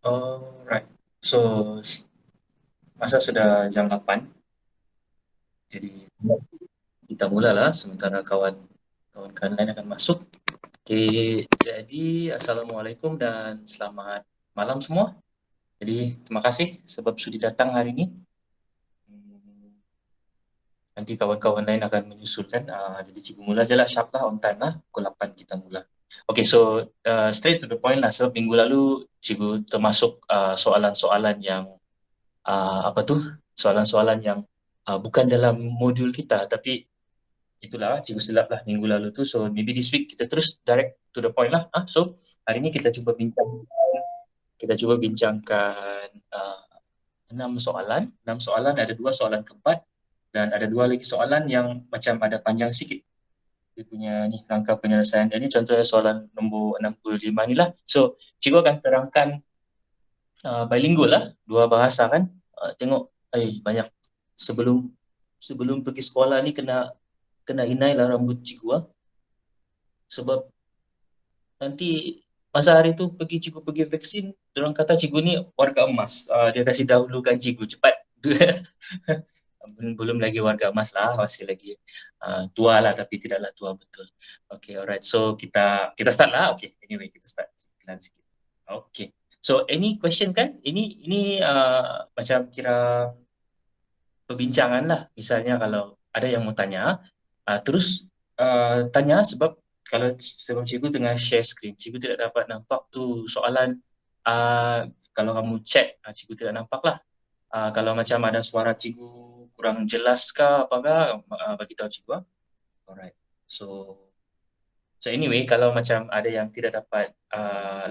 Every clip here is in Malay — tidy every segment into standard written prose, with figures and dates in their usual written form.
Alright. So, masa sudah jam 8, jadi kita mulalah sementara kawan-kawan lain akan masuk. Oke, jadi Assalamualaikum dan selamat malam semua. Jadi, terima kasih sebab sudi datang hari ini. Nanti kawan-kawan lain akan menyusulkan. Jadi cikgu mula je lah, sharp lah, on time lah. Pukul 8 kita mula. Okay, so straight to the point lah. Sebab minggu lalu cikgu termasuk soalan-soalan yang apa tu, soalan-soalan yang bukan dalam modul kita, tapi itulah cikgu silap lah minggu lalu tu. So maybe this week kita terus direct to the point lah. So hari ini kita cuba bincangkan 6 soalan. 6 soalan, ada 2 soalan keempat dan ada 2 lagi soalan yang macam ada panjang sikit dia punya ni langkah penyelesaian. Jadi contohnya soalan nombor 65 ni lah. So cikgu akan terangkan bilingual lah, 2 bahasa kan. Tengok banyak sebelum sebelum pergi sekolah ni kena kena inai lah rambut cikgu sebab nanti masa hari tu cikgu pergi vaksin, orang kata cikgu ni warga emas. Dia kasih dahulukan cikgu cepat. Belum lagi warga emas lah, masih lagi tua lah, tapi tidaklah tua betul. Okay, alright. So kita start lah. Okay, anyway kita start sikit. Okay. So any question kan? Ini macam kira perbincangan lah. Misalnya kalau ada yang mau tanya, terus tanya sebab kalau sebelum cikgu tengah share screen, cikgu tidak dapat nampak tu soalan. Kalau kamu chat, cikgu tidak nampak lah. Kalau macam ada suara cikgu kurang jelas ke apakah, bagi tahu cikgu. Alright. So anyway, kalau macam ada yang tidak dapat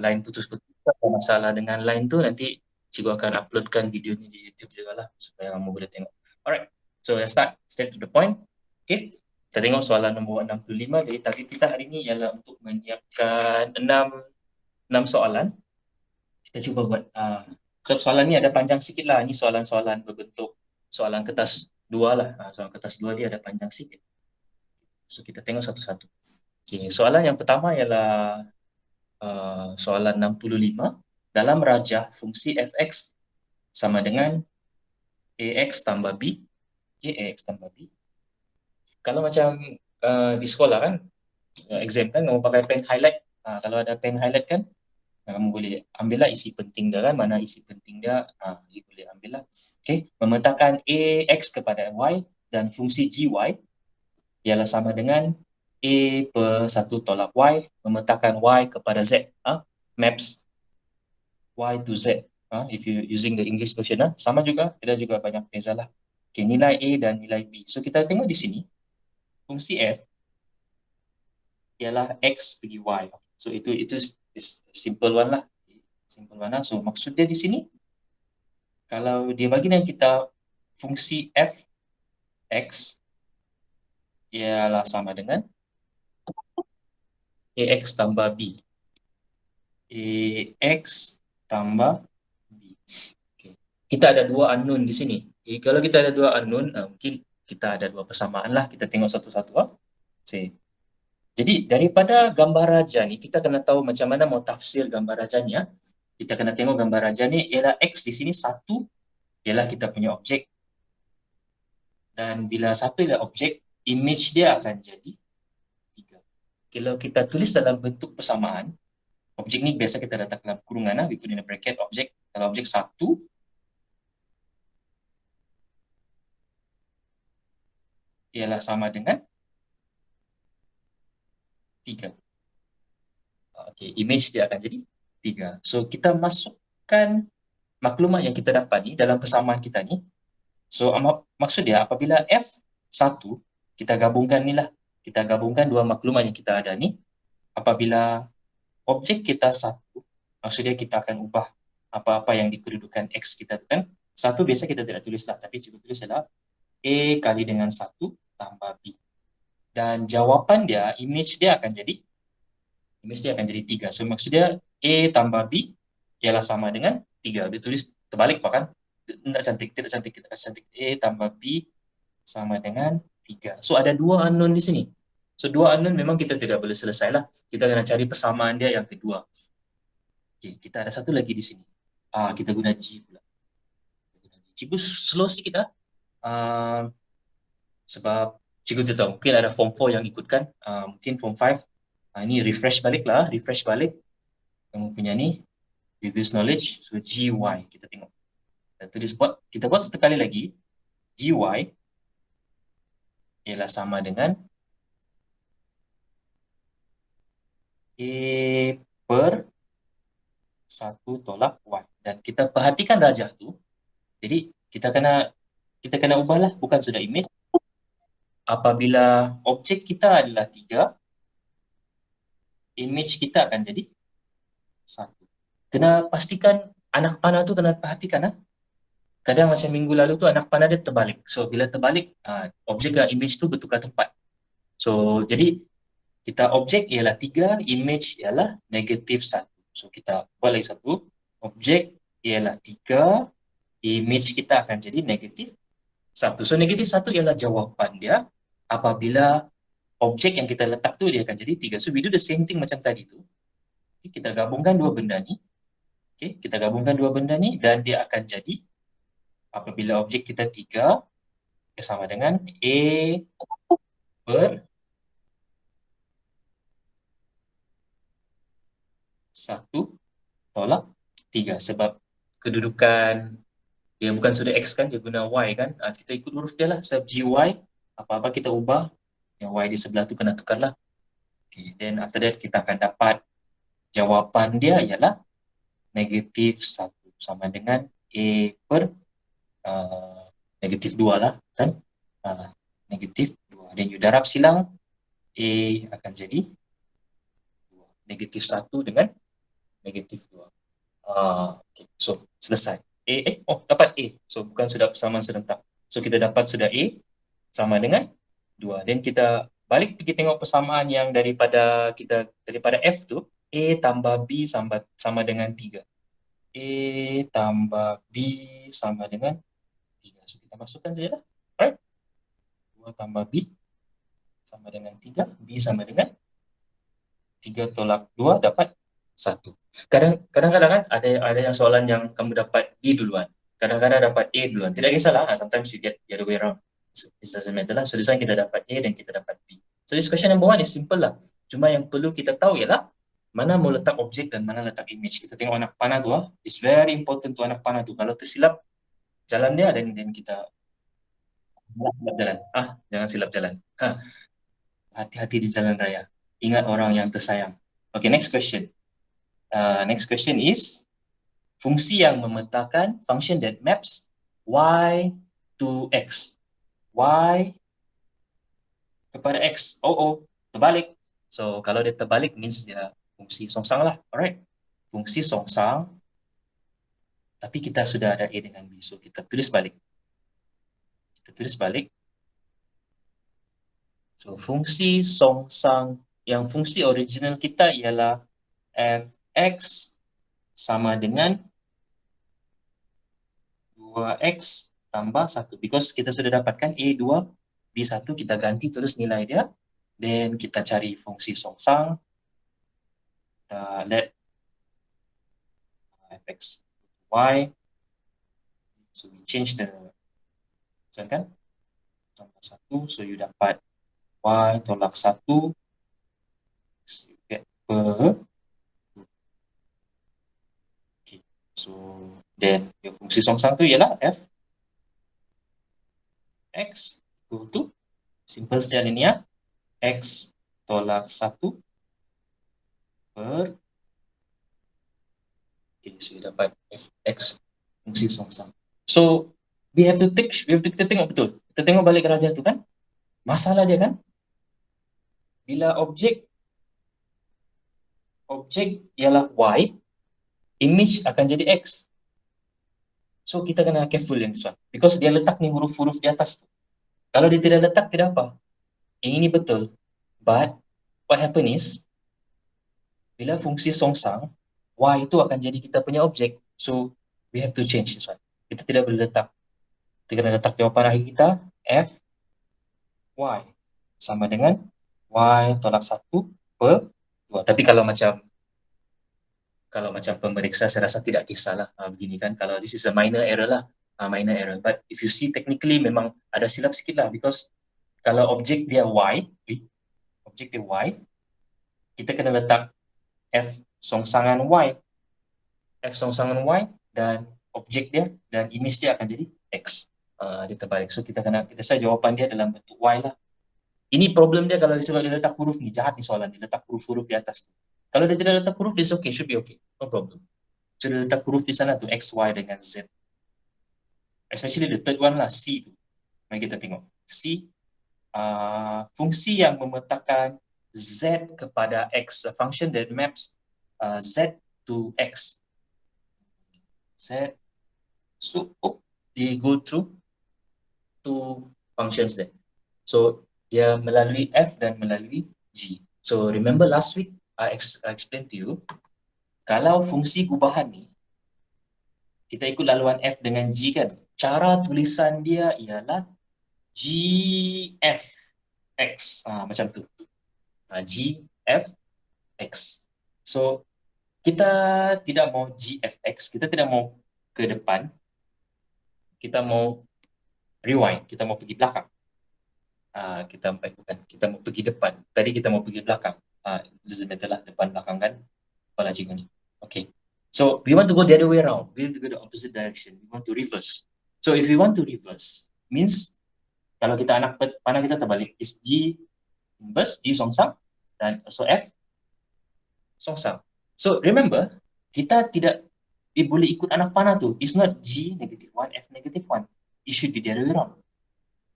line putus-putus atau masalah dengan line tu, nanti cikgu akan uploadkan video ni di YouTube juga lah supaya kamu boleh tengok. Alright. So let's start straight to the point. Okay. Kita tengok soalan nombor 65. Jadi target kita hari ini ialah untuk menyiapkan 6 soalan. Kita cuba buat soalan ni ada panjang sikit lah. Ini soalan-soalan berbentuk soalan kertas 2 lah. Soalan kertas 2 dia ada panjang sikit. So kita tengok satu-satu. Okay. Soalan yang pertama ialah soalan 65. Dalam rajah fungsi fx sama dengan ax tambah b. Okay, ax tambah b. Kalau macam di sekolah kan, exam kan, kamu pakai pen highlight. Kalau ada pen highlight kan, kamu boleh ambil lah isi penting dia kan, mana isi penting dia, boleh ambil lah. Okay, memetakan ax kepada y dan fungsi gy ialah sama dengan a per 1 tolak y, memetakan y kepada z. Maps y to z. If you using the English version, sama juga, tidak juga banyak beza lah. Okay, nilai a dan nilai b. So kita tengok di sini, fungsi f ialah x pergi y. So itu is simple one lah. Simple one lah. So maksud dia di sini, kalau dia bagi dengan kita fungsi f x ialah sama dengan ax tambah b. Ax tambah b. Okay. Kita ada 2 unknown di sini. Jadi kalau kita ada 2 unknown, mungkin kita ada 2 persamaan lah. Kita tengok satu-satu. Jadi daripada gambar raja ni, kita kena tahu macam mana mau tafsir gambar raja ni. Kita kena tengok gambar raja ni ialah x di sini 1 ialah kita punya objek. Dan bila 1 ialah objek, image dia akan jadi 3. Kalau kita tulis dalam bentuk persamaan, objek ni biasa kita letak dalam kurungan, we put in a bracket objek. Kalau objek 1 ialah sama dengan 3. Okay, image dia akan jadi 3. So kita masukkan maklumat yang kita dapat ni dalam persamaan kita ni. So maksud dia apabila F1, kita gabungkan ni lah. Kita gabungkan 2 maklumat yang kita ada ni. Apabila objek kita 1, maksud dia kita akan ubah apa-apa yang dikedudukan X kita tu kan. 1 biasa kita tidak tulis lah, tapi cuba tulis adalah A kali dengan 1 tambah B. Dan jawapan dia, image dia akan jadi 3. So maksud dia A tambah B ialah sama dengan 3. Dia tulis terbalik pak kan? Tidak cantik. Kita kasih cantik. A tambah B sama dengan 3. So ada 2 unknown di sini. So 2 unknown memang kita tidak boleh selesai lah. Kita kena cari persamaan dia yang kedua. Okay, kita ada satu lagi di sini. kita guna G pula. Cikgu slow sikit lah. Sebab cikgu tu tahu mungkin ada form 4 yang ikutkan, mungkin form 5. Ini refresh balik lah, refresh balik kamu punya ni previous knowledge. So GY kita tengok. Kita tulis kita buat sekali lagi. GY ialah sama dengan A per 1 tolak Y. Dan kita perhatikan rajah tu. Jadi kita kena ubahlah, bukan sudah image. Apabila objek kita adalah 3, image kita akan jadi 1. Kena pastikan anak panah tu kena perhatikan. Kadang macam minggu lalu tu anak panah dia terbalik. So bila terbalik, objek dan image tu bertukar tempat. So jadi kita objek ialah 3, image ialah -1. So kita buat lagi satu. Objek ialah 3, image kita akan jadi -1. So -1 ialah jawapan dia apabila objek yang kita letak tu dia akan jadi 3. So we do the same thing macam tadi tu. Okay, kita gabungkan dua benda ni. Okay, kita gabungkan dua benda ni dan dia akan jadi apabila objek kita 3 sama dengan A per 1 tolak 3. Sebab kedudukan dia bukan sudah X kan, dia guna Y kan. Kita ikut huruf dia lah. Sebab GY, apa-apa kita ubah, yang Y di sebelah tu kena tukar lah. Okay, then after that kita akan dapat jawapan dia ialah -1 sama dengan A per -2 lah kan. -2. Dan you darab silang, A akan jadi 2. -1 dengan -2. Okay. So selesai. Dapat A. So bukan sudah persamaan serentak. So kita dapat sudah A sama dengan 2. Dan kita balik pergi tengok persamaan yang daripada F tu, A tambah B sama dengan 3. A tambah B sama dengan 3. So kita masukkan saja lah. Alright. 2 tambah B sama dengan 3. B sama dengan 3 tolak 2 dapat 1. Kadang-kadang kan ada yang soalan yang kamu dapat D duluan. Kadang-kadang dapat A duluan. Tidak kisahlah. Sometimes you get the other way around. It doesn't matter lah. So this one kita dapat A dan kita dapat B. So this question number 1 is simple lah. Cuma yang perlu kita tahu ialah mana mau letak objek dan mana letak image. Kita tengok anak panah tu lah. It's very important to anak panah tu. Kalau tersilap jalan dia dan kita silap jalan. Jangan silap jalan. Hati-hati di jalan raya. Ingat orang yang tersayang. Okay, next question. Next question is fungsi yang memetakan function that maps y to x. Y kepada x. Terbalik. So kalau dia terbalik means dia fungsi songsang lah. Alright. Fungsi songsang. Tapi kita sudah ada A dengan B. So kita tulis balik. So fungsi songsang yang fungsi original kita ialah fx sama dengan 2x tambah 1. Because kita sudah dapatkan A2, B1, kita ganti terus nilai dia. Then kita cari fungsi songsang. Kita let fx y. So we change the kan? Tambah 1. So you dapat y tolak 1. So you get per. Okay. So then your fungsi songsang tu ialah f x equal to simple secara linear x tolak 1 per. Okay, so you dapat fx fungsi songsang. So kita tengok betul. Kita tengok balik raja tu kan. Masalah dia kan, bila objek ialah y, image akan jadi x. So kita kena careful yang this one. Because dia letak ni huruf-huruf di atas. Kalau dia tidak letak, tidak apa. Ini betul. But what happen is, bila fungsi songsang, y itu akan jadi kita punya objek. So we have to change this one. Kita tidak boleh letak. Kita kena letak jawapan akhir kita, f y sama dengan y tolak 1 per 2. Tapi kalau macam kalau macam pemeriksa saya rasa tidak kisahlah begini kan, kalau this is a minor error lah, minor error. But if you see technically memang ada silap sikit lah, because kalau objek dia y, objek dia y, kita kena letak f songsangan y, f songsangan y, dan objek dia dan image dia akan jadi x. Dia terbalik. So kita saya jawapan dia dalam bentuk y lah. Ini problem dia kalau disebut dia letak huruf ni, jahat ni soalan, dia letak huruf-huruf di atas. Kalau dia tidak letak huruf, it's okay, should be okay, no problem. So dia letak huruf di sana tu, x, y dengan z. Especially the third one lah, c tu. Mari kita tengok. C, fungsi yang memetakan z kepada x, a function that maps z to x. Z, so they go through two functions there. So dia melalui f dan melalui g. So remember last week I explained to you, kalau fungsi gubahan ni kita ikut laluan f dengan g kan, cara tulisan dia ialah g f x, macam tu, g f x. So kita tidak mau g f x, kita tidak mau ke depan, kita mau rewind, kita mau pergi belakang. Kita mau pergi depan. Tadi kita mau pergi belakang. Doesn't matter lah, depan belakang kan. Kepala cikgu ni. Okay. So we want to go the other way around. We want to go the opposite direction. We want to reverse. So if we want to reverse, means kalau kita anak panah kita terbalik, is G inverse, G songsang, dan also F songsang. So remember, kita tidak boleh ikut anak panah tu. It's not G -1, F -1. It should be the other way around.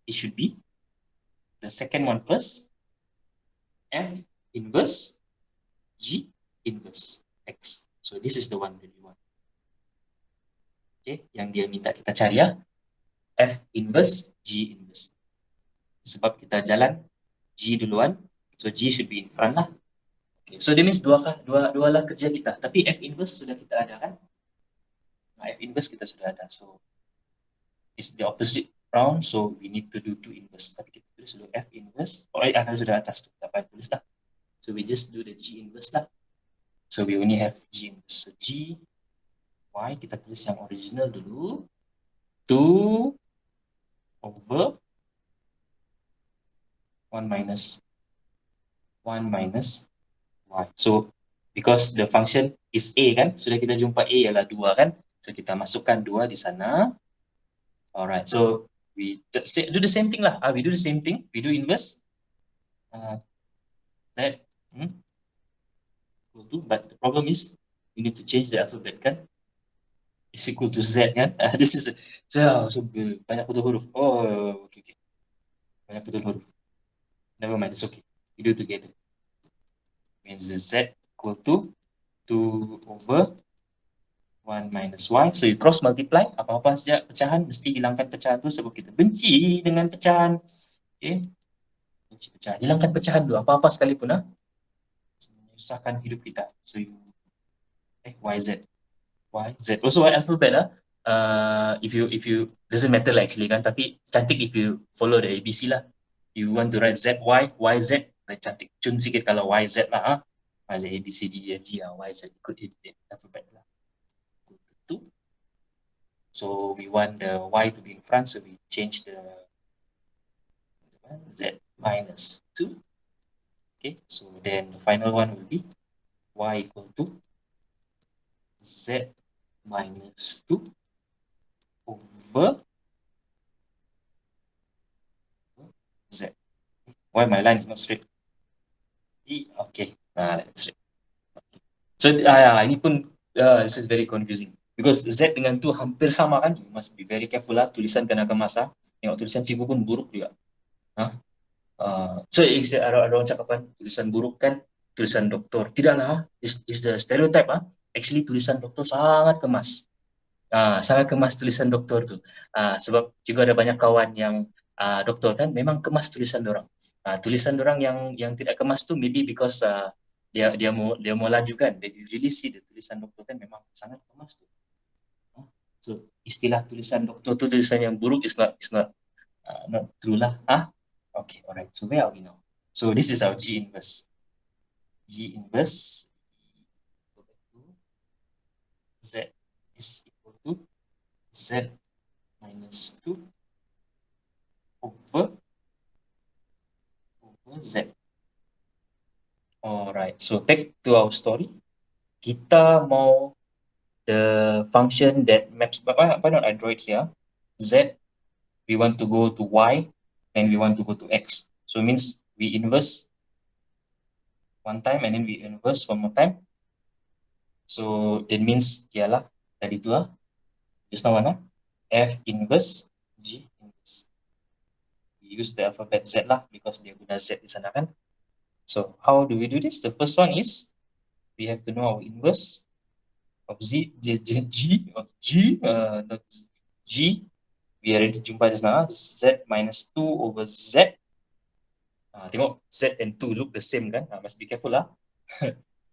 It should be the second one first, F inverse, G inverse X. So this is the one that we want. Okay, yang dia minta kita cari ya, F inverse, G inverse. Sebab kita jalan G duluan, so G should be in front lah. Okay, so that means dua lah kerja kita. Tapi F inverse sudah kita ada kan? F inverse kita sudah ada, so it's the opposite round, so we need to do 2 inverse. Tapi kita tulis dulu F inverse. Sudah atas tu, tak payah tulis lah. So we just do the G inverse lah. So we only have G inverse. So G, Y, kita tulis yang original dulu. 2 over 1 minus Y. So because the function is A kan, sudah kita jumpa A ialah 2 kan. So kita masukkan 2 di sana. Alright, so we do the same thing lah. We do the same thing. We do inverse. But the problem is we need to change the alphabet kan. Is equal to Z kan. This is so banyak betul huruf. Oh, okay. Banyak betul huruf. Never mind, it's okay. We do together. Means Z equal to 2 over 1 minus Y. So you cross multiply. Apa-apa saja pecahan, mesti hilangkan pecahan tu sebab kita benci dengan pecahan. Okay. Benci pecahan. Hilangkan pecahan dulu. Apa-apa sekalipun lah. Menyusahkan hidup kita. So you YZ. YZ. Also alphabet lah. If you doesn't matter lah actually kan, tapi cantik if you follow the ABC lah. You want to write ZY, YZ, cantik cun sikit kalau YZ lah. YZ, A, B, C, D, E, F, G, YZ, ikut alphabet lah. So we want the Y to be in front, so we change the Z minus 2. Okay, so then the final one will be Y equal to Z minus 2 over Z. Why my line is not straight? Okay, that's straight. Okay. So ini pun this is very confusing because Z dengan 2 hampir sama kan. You must be very careful lah. Tulisan kena kemas. Tengok tulisan cikgu pun buruk juga. So ada orang cakapan tulisan buruk kan tulisan doktor. Tidaklah, is the stereotype. Actually tulisan doktor sangat kemas. Sangat kemas tulisan doktor tu. Sebab juga ada banyak kawan yang doktor kan, memang kemas tulisan dorang. Tulisan dorang yang tidak kemas tu maybe because dia mau laju kan. They really see the tulisan doktor kan memang sangat kemas tu. So istilah tulisan doktor tu tulisan yang buruk is not true lah. Okay, alright. So where are we now? So this is our G inverse. G inverse. Z is equal to Z minus 2 over Z. Alright, so back to our story. Kita mau the function that maps, why not I draw it here? Z, we want to go to Y, and we want to go to X. So it means we inverse one time, and then we inverse one more time. So it means, ialah, tadi tu lah, just now mana? F inverse, G inverse. We use the alphabet Z lah, because dia guna Z di sana kan. So how do we do this? The first one is, we have to know our inverse of G, not G. We already jumpa just now, Z minus 2 over Z. Tengok, Z and 2 look the same kan? Must be careful lah.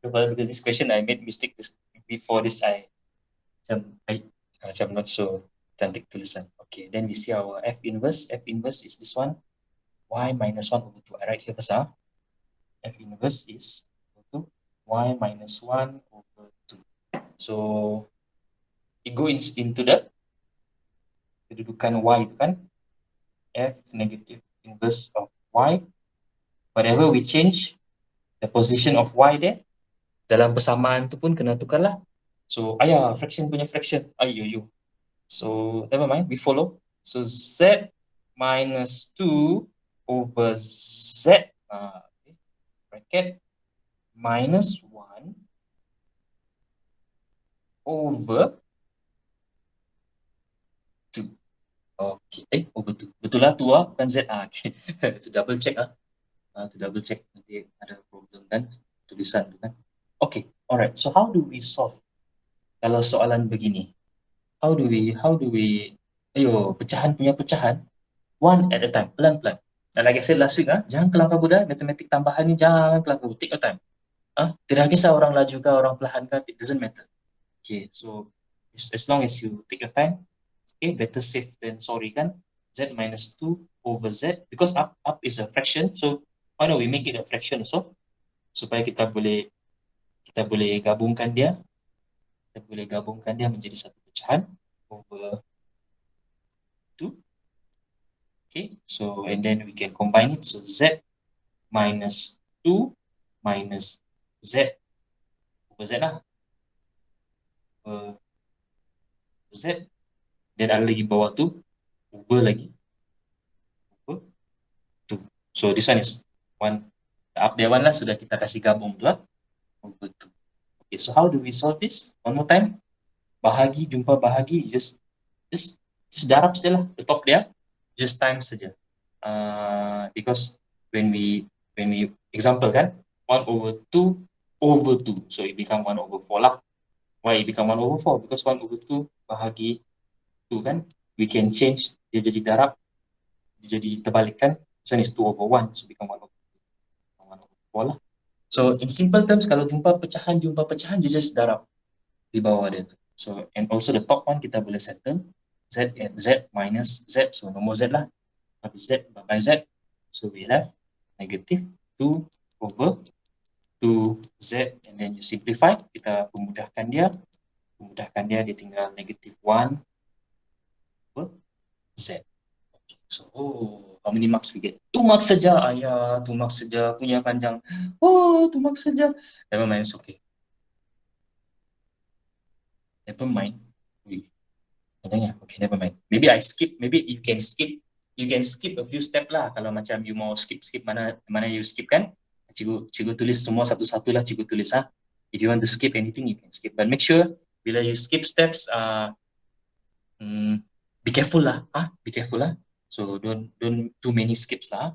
Because this question I made mistake before this, I macam not so cantik tulisan. Okay, then we see our F inverse. F inverse is this one, Y minus 1 over 2. I write here first. F inverse is equal to Y minus 1 over 2. So, it goes into the kedudukan Y itu kan, F negative inverse of Y. Whatever we change the position of Y there, dalam persamaan tu pun kena tukar lah. So, fraction punya fraction. So, never mind, we follow. So, Z minus 2 over Z, bracket, minus 1 over 2. Okay, over 2. Betul lah, 2 bukan Z. Okay. To double check to double check, nanti ada problem kan, tulisan tu kan. Okay, alright. So how do we solve kalau soalan begini? How do we, pecahan punya pecahan, one at a time, pelan-pelan. Dan like I said last week, jangan kelang kabut matematik tambahan ni, jangan kelang kabut, take your time. Tidak kisah orang laju kah, orang perlahan kah, it doesn't matter. Okay, so as long as you take your time, okay, better safe than sorry kan. Z minus 2 over Z, because up is a fraction, so why not we make it a fraction also, supaya kita boleh gabungkan dia, menjadi satu pecahan over 2. Okay, so and then we can combine it, so Z minus 2 minus Z over Z lah, Z, dan ada lagi bawah tu, over lagi, over 2. So this one is one, up there one lah, sudah kita kasih gabung tu lah, over 2. Okay, so how do we solve this? One more time, bahagi, jumpa bahagi, just darab saja lah, the top there, just times saja. Because when we example kan, 1 over 2 over 2, so it become 1 over 4 lah. Why it become 1 over 4? Because 1 over 2 bahagi 2 kan, we can change, dia jadi darab, dia jadi terbalikkan, so is 2 over 1, so become 1 over 4 lah. So in simple terms, kalau jumpa pecahan, you just darab di bawah dia. So, and also the top one kita boleh settle, Z and Z minus Z, so nombor Z lah, habis Z by Z, so we have negative 2 over 2Z, and then you simplify, kita pemudahkan dia, dia tinggal negative 1 over Z. Okay. So, how many marks we get? 2 marks saja, 2 marks saja, punya panjang. 2 marks saja. Never mind, it's okay. Never mind. Okay, never mind. Maybe I skip, maybe you can skip a few step lah, kalau macam you mau skip mana you skip kan. Cikgu tulis semua satu-satu lah, cikgu tulis If you want to skip anything, you can skip. But make sure, bila you skip steps, be careful lah, be careful lah. So don't too many skips lah,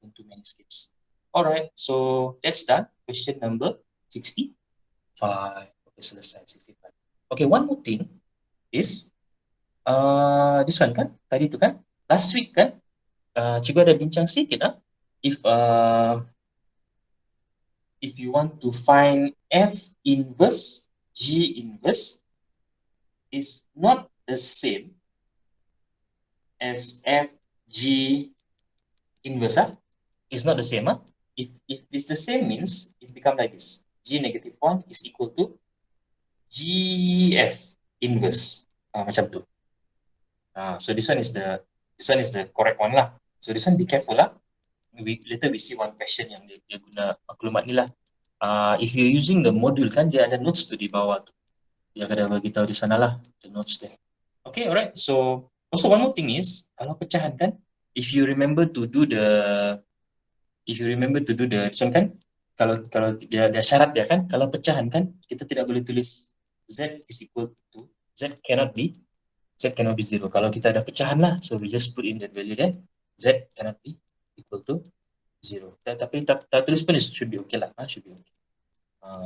don't too many skips. Alright, so that's done. Question number 65. Okay, selesai 65. Okay, one more thing is, this one kan, tadi tu kan, last week kan, cikgu ada bincang sikit if you want to find F inverse G inverse is not the same as F G inverse, it's not the same. If it's the same, means it become like this, G negative 1 is equal to GF inverse. Macam tu. So this one is the correct one lah. So this one be careful lah. Later we see one question yang dia guna maklumat ni lah. If you're using the module kan, dia ada notes tu di bawah tu. Dia akan bagi tahu di sana lah, the notes there. Okay, alright. So also one more thing is, kalau pecahan kan, if you remember to do this one kan, kalau dia syarat dia kan, kalau pecahan kan, kita tidak boleh tulis Z is equal to, Z cannot be 0. Kalau kita ada pecahan lah, so we just put in that value there, Z cannot be equal to 0. Tapi tak tulis pun should be okay lah, should be okay.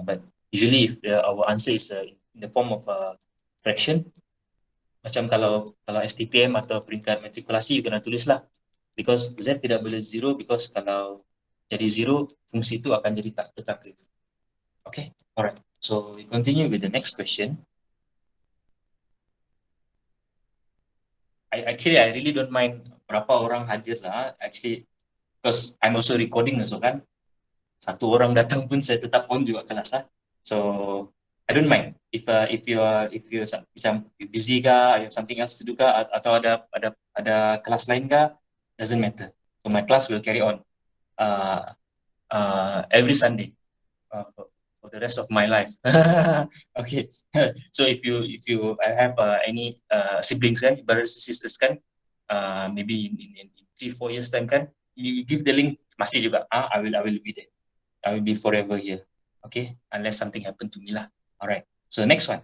But usually if our answer is in the form of fraction, macam kalau STPM atau peringkat matrikulasi, kena tulis lah, because Z tidak boleh 0, because kalau jadi 0, fungsi itu akan jadi tak tetap. Okay, alright. So we continue with the next question. I really don't mind berapa orang hadir lah. Actually, because I'm also recording also kan. Satu orang datang pun saya tetap on juga kelas lah. So I don't mind if you macam busy kah, you have something else to do kah, atau ada kelas lain kah, doesn't matter. So my class will carry on every Sunday for the rest of my life. Okay. So if you have any siblings kan, brothers and sisters kan, maybe in 3-4 years time kan, you give the link, masih juga. I will be there. I will be forever here. Okay, unless something happen to me lah. Alright. So next one.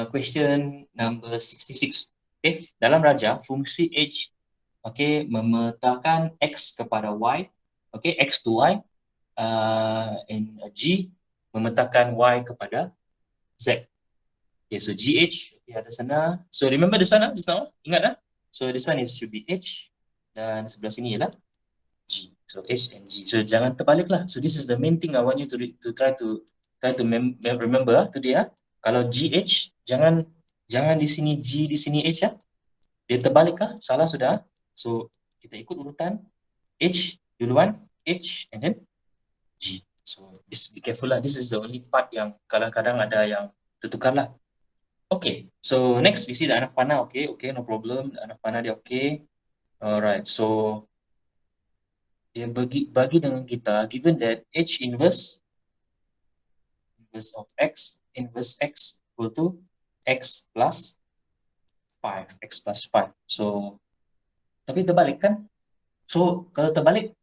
Question number 66. Okay, dalam raja fungsi h, okay, memetakan x kepada y, okay, x to y, and g memetakan y kepada z. Okay, so gh ada sana. So remember this one, ingat lah. So this one should be h, dan sebelah sini ialah g. So h and g. So jangan terbalik lah. So this is the main thing I want you to try to remember today. Kalau gh, jangan di sini g, di sini h ya. Dia terbalik kah? Salah sudah. So kita ikut urutan h duluan, h and then g. So be careful lah. This is the only part yang kadang-kadang ada yang tertukar lah. Okay, so next we see the anak panah. Okay, no problem. Anak panah dia okay. Alright, so dia bagi dengan kita, given that h inverse of x, inverse x equal to x plus 5, x plus 5. So tapi terbalik kan? So kalau terbalik,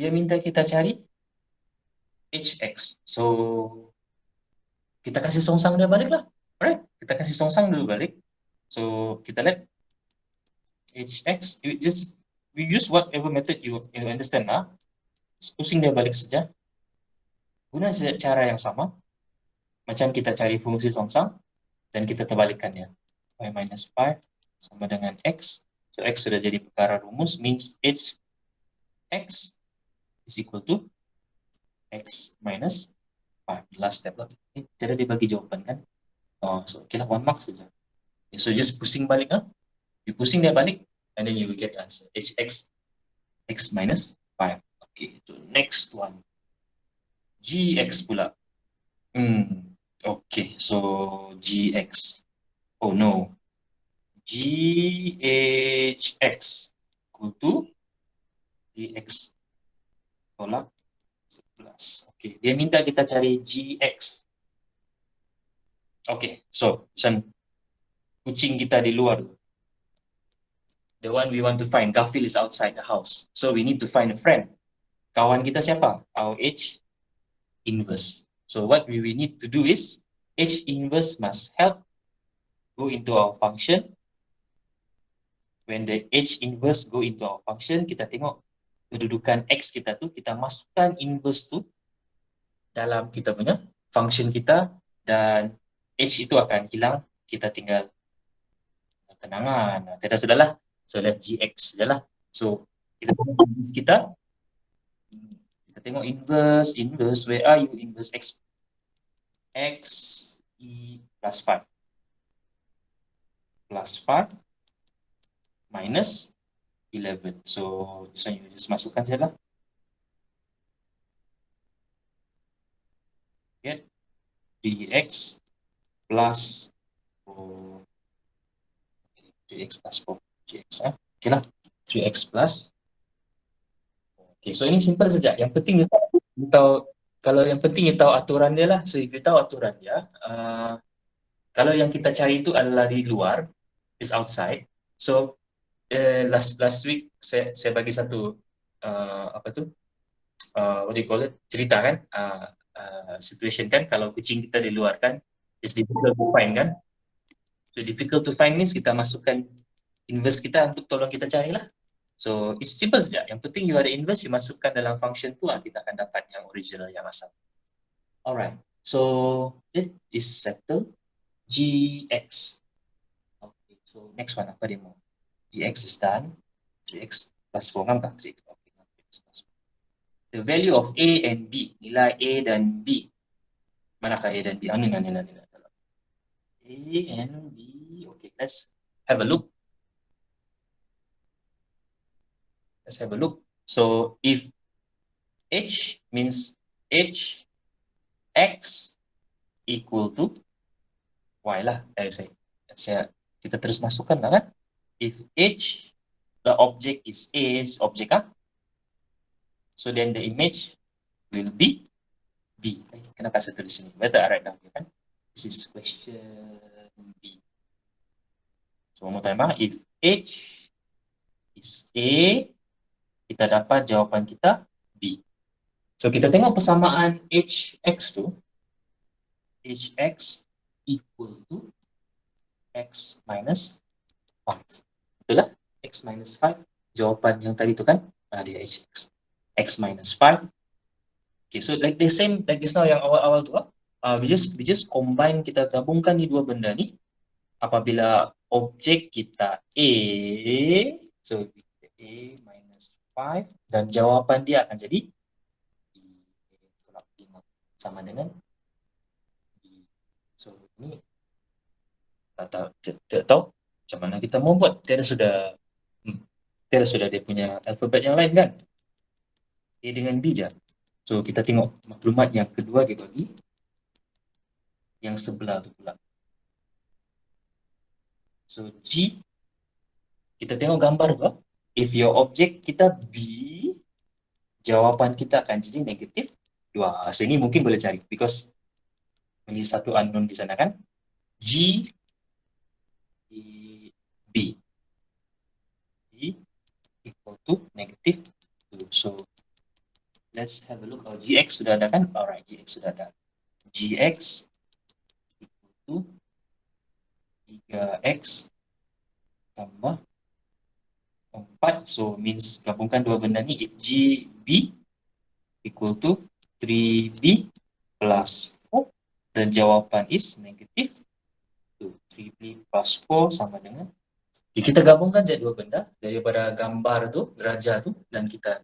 dia minta kita cari hx. So kita kasih songsang dia balik lah. Alright, kita kasih songsang dulu balik. So kita lihat hx, we use whatever method you understand lah. Pusing dia balik saja. Guna cara yang sama, macam kita cari fungsi songsang, dan kita terbalikkannya. Y minus 5 sama dengan x. So x sudah jadi perkara rumus, means h x is equal to x minus 5. Last step lah. Tidak dibagi jawaban kan? So okay lah, 1 mark saja. So just pusing balik lah. You pusing dia balik, and then you will get answer. Hx x minus 5. Okay, so next one. Gx pula. Okay, so Gx. Oh no. GHX equal to Gx tolak 11. Okay, dia minta kita cari Gx. Okay, so kucing kita di luar. The one we want to find, Garfield is outside the house. So we need to find a friend. Kawan kita siapa? Our H inverse. So what we need to do is H inverse must help go into our function. When the H inverse go into our function, kita tengok kedudukan X kita tu, kita masukkan inverse tu dalam kita punya function kita, dan H itu akan hilang, kita tinggal kenangan. Kita sudahlah. So left GX je lah. So kita tengok inverse kita tengok inverse, where are you? Inverse X E plus 5 minus 11. So this one you just masukkan je lah. Get dx plus 4, 3x plus 4, 3x okay lah, 3x plus. Okay, so ini simple saja. Yang penting you tahu, kalau yang penting you tahu aturan dia lah. So if you tahu aturan dia, kalau yang kita cari itu adalah di luar, is outside. So last week saya bagi satu apa tu, what do you call it, cerita kan, situation kan, kalau kucing kita di luar kan, it's difficult to find kan. So difficult to find means kita masukkan inverse kita untuk tolong kita carilah. So it's simple saja. Yang penting you ada inverse, you masukkan dalam function tu, kita akan dapat yang original, yang asal. Alright. So it is settled. Gx. Okay. So next one apa dia mau? Gx is done. 3x plus 4 kan? 3x. Okay. The value of A and B. Nilai A dan B. Manakah A dan B? Ini. A and B. Okay. Let's have a look. Let's have a look. So if H means H X equal to Y lah. Kita terus masukkan lah kan. If H, the object is A, is object ah. So then the image will be B. Kenapa saya tulis sini? Better I write down here kan. This is question B. So one more time ah. If H is A, kita dapat jawapan kita B. So kita tengok persamaan HX tu. HX equal to X minus 5. Betul lah? X minus 5. Jawapan yang tadi tu kan? Dia HX. X minus 5. Okay, so like the same, like this now yang awal-awal tu, we just combine, kita gabungkan ni dua benda ni. Apabila objek kita A, so A minus 5, dan jawapan dia akan jadi B tolak 5 sama dengan B. So ini tak tahu macam mana kita mau buat. Tiada sudah dia punya alfabet yang lain kan. A dengan B je. So kita tengok maklumat yang kedua dia bagi. Yang sebelah tu pula. So G, kita tengok gambar tu. If your object kita B, jawapan kita akan jadi negatif 2. So ini mungkin boleh cari. Because ini satu unknown di sana kan. G B. B equal to negative 2. So let's have a look. Oh, Gx sudah ada kan? Alright, Gx sudah ada. Gx equal to 3x tambah 4. So means gabungkan dua benda ni. If GB equal to 3b plus 4, dan jawapan is negative 2. 3b plus 4 sama dengan, kita gabungkan je dua benda daripada gambar tu, geraja tu, dan kita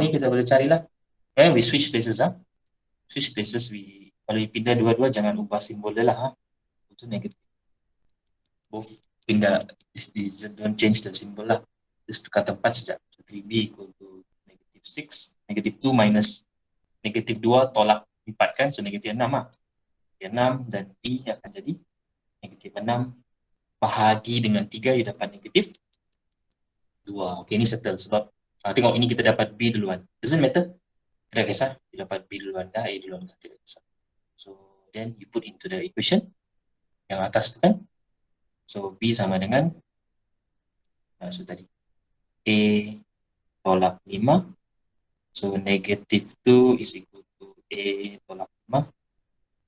ni kita boleh carilah. We switch places switch places. Kalau pindah dua-dua, jangan ubah simbol dia lah. Itu negatif. Both pindah, don't change the symbol lah. Just tukar tempat saja. So 3b equal to negative 6. Negative 2 minus negative 2 tolak 4 kan. So negatif 6 lah. 6 dan b akan jadi negatif 6 bahagi dengan 3, you dapat negatif 2. Okay, ini settle sebab tengok ini kita dapat b duluan. Doesn't matter. Tidak kisah, you dapat b duluan dah, a duluan dah, tidak kisah. So then you put into the equation yang atas tu kan. So b sama dengan so tadi a tolak 5. So negative 2 is equal to a tolak 5.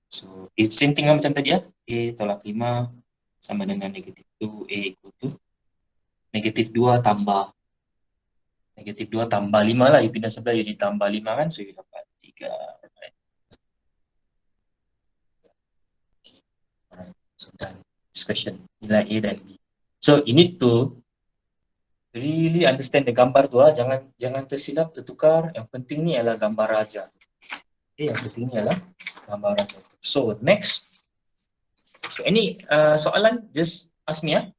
So it's same thing macam tadi ya. A tolak 5 sama dengan negatif 2, A equal to negatif 2 tambah negatif 2 tambah 5 lah. You pindah sebelah, you ditambah 5 kan. So you dapat 3. Alright. So done. This question. Nilai A dan B. So you need to really understand the gambar tu. Jangan tersilap, tertukar. Yang penting ni adalah gambar aja. Okay, yang penting ni adalah gambar aja. So next. So any soalan, just ask me ya.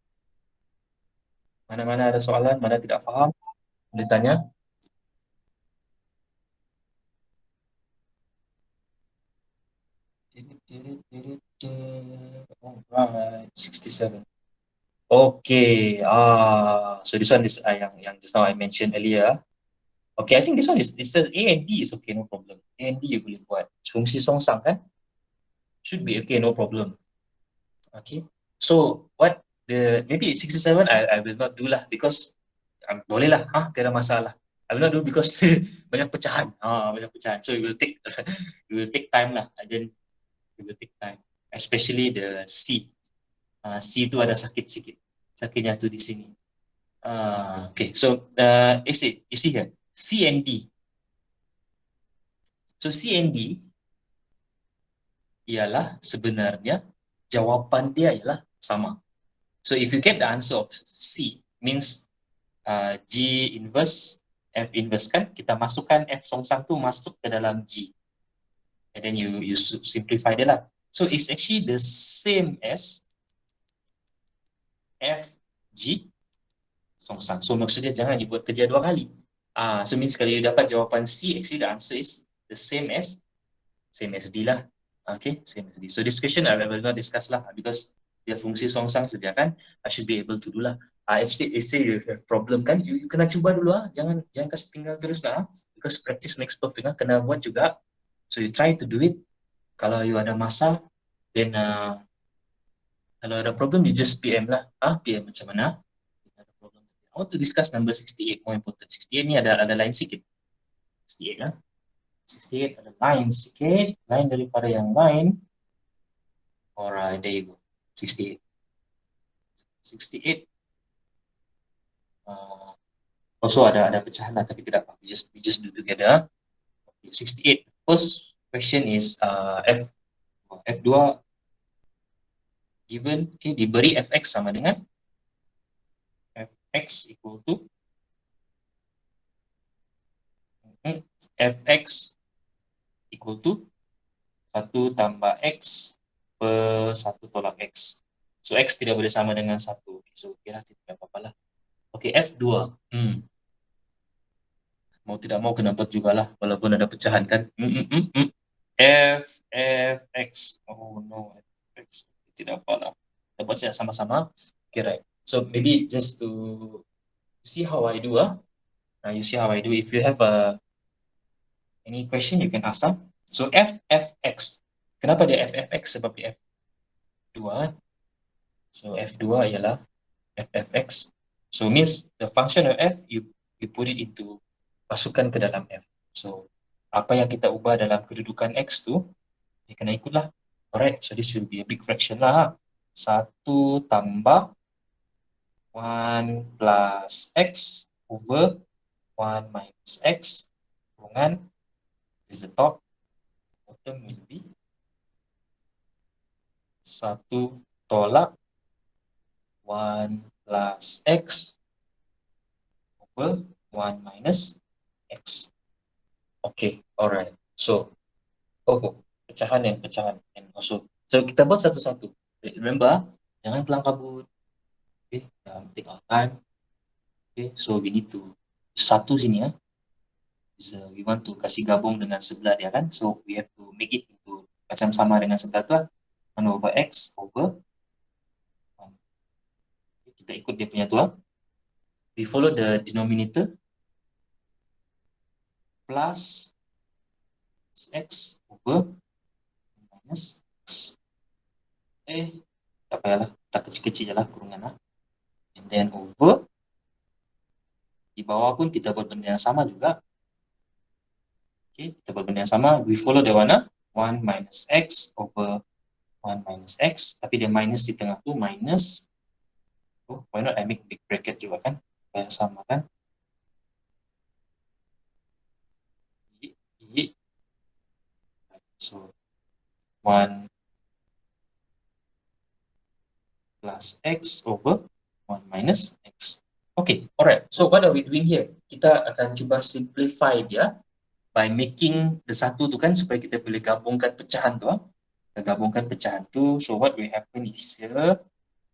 Mana-mana ada soalan, mana tidak faham, boleh tanya. 67. Okay. So this one is yang just now I mentioned earlier. Okay, I think this one is A and B is okay, no problem. A and B you boleh buat. Fungsi songsang kan? Should be okay, no problem. Okay. So what maybe 67 I will not do lah because boleh lah, tiada masalah. I will not do because banyak pecahan. Banyak pecahan. So it will take it will take time lah. And then it will take time. Especially the C. C itu ada sakit sikit. Sakitnya tu di sini. Okay, so you see here, C and D. So C and D ialah sebenarnya jawapan dia ialah sama. So if you get the answer of C, means G inverse, F inverse kan, kita masukkan F songsang tu masuk ke dalam G. And then you simplify dia lah. So it's actually the same as F, G, songsang. So maksudnya jangan dibuat kerja dua kali. So means kalau you dapat jawapan C, actually the answer is the same as D lah. Okay, same as D. So this question I will not discuss lah because dia fungsi songsang saja kan. I should be able to do lah. If you have problem kan, you kena cuba dulu lah. Jangan kasih tinggal terus lah. Because practice makes perfect kan. Kena buat juga. So you try to do it. Kalau you ada masa, then kalau ada problem, you just PM lah. PM macam mana? I want to discuss number 68, more important. 68 ni ada line sikit. 68 lah. 68 ada line sikit. Line daripada yang lain. Alright, there you go. 68. 68. Also ada pecahan lah, tapi tidak apa. We just do together. Okay, 68. First question is F2 given, okay, diberi fx sama dengan fx equal to fx equal to 1 tambah x per 1 tolak x. So x tidak boleh sama dengan 1. Okay, so kira tidak apa-apa lah. Okay, F2. Mau tidak mau kena buat juga lah, walaupun ada pecahan kan. Fx. Oh no, fx. Tidak apa lah. Kita buat saya sama-sama. Okay, right. So maybe just to see how I do. You see how I do. If you have any question, you can ask. So fx. Kenapa dia fx? Sebab dia F2. So F2 ialah fx. So means the function of f, you put it into, masukkan ke dalam f. So apa yang kita ubah dalam kedudukan x tu, dia kena ikutlah. Alright, so this will be a big fraction lah. 1 tambah 1 plus x over 1 minus x kurungan is the top, bottom will be 1 tolak 1 plus x over 1 minus x. Okay, alright. So, pecahan. And also, so kita buat satu-satu. Remember, jangan kelang kabut. Okay, take our time. Okay, so we need to satu sini ya. We want to kasih gabung dengan sebelah dia kan. So we have to make it into macam sama dengan sebelah tu lah. 1 over x over 1. Kita ikut dia punya tu lah. We follow the denominator plus x over minus x. Tak payahlah, tak kecil-kecil je lah kurungan lah. And then over, di bawah pun kita buat benda yang sama juga. Okay, kita buat benda yang sama. We follow the one 1 minus x over 1 minus x. Tapi dia minus di tengah tu, minus. Why not I make big bracket juga kan? Kayak sama kan? So, 1 plus x over 1 minus x. Okay, alright. So what are we doing here? Kita akan cuba simplify dia by making the satu tu kan, supaya kita boleh gabungkan pecahan tu. Kita gabungkan pecahan tu. So what will happen is here,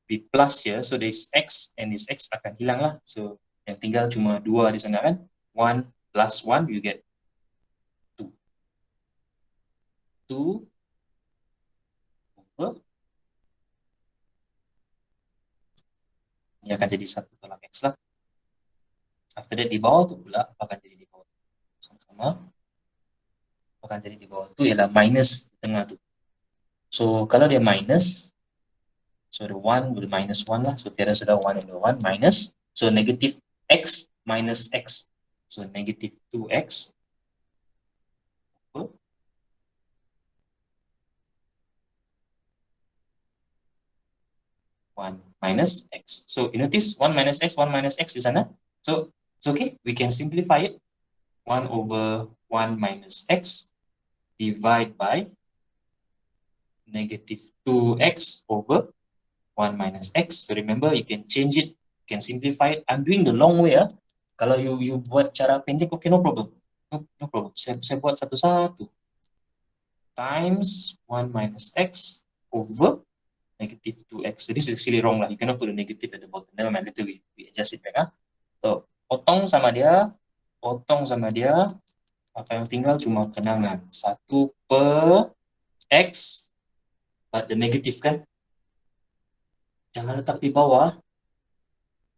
we plus here. So this x and this x akan hilang lah. So yang tinggal cuma 2 di sana kan. 1 plus 1 you get 2. 2 over Ini akan jadi 1 tolak X lah. After that, di bawah tu pula, apa akan jadi di bawah? Sama-sama. Apa akan jadi di bawah tu ialah minus di tengah tu. So, kalau dia minus, so the 1 will minus 1 lah. So, tiada sudah 1 and the 1 minus. So, negative X minus X. So, negative 2X over 1 minus X. So, you notice 1 minus X di sana. So, it's okay. We can simplify it. 1 over 1 minus X divide by negative 2X over 1 minus X. So, remember, you can change it. You can simplify it. I'm doing the long way. Kalau you buat cara pendek, okay, no problem. No problem. Saya buat satu-satu. Times 1 minus X over negative 2X. So this is actually wrong lah. You cannot put a negative at the bottom. Never mind, later we adjust it back. So, potong sama dia. Apa yang tinggal cuma kenangan. 1 per X. But the negative kan. Jangan letak di bawah.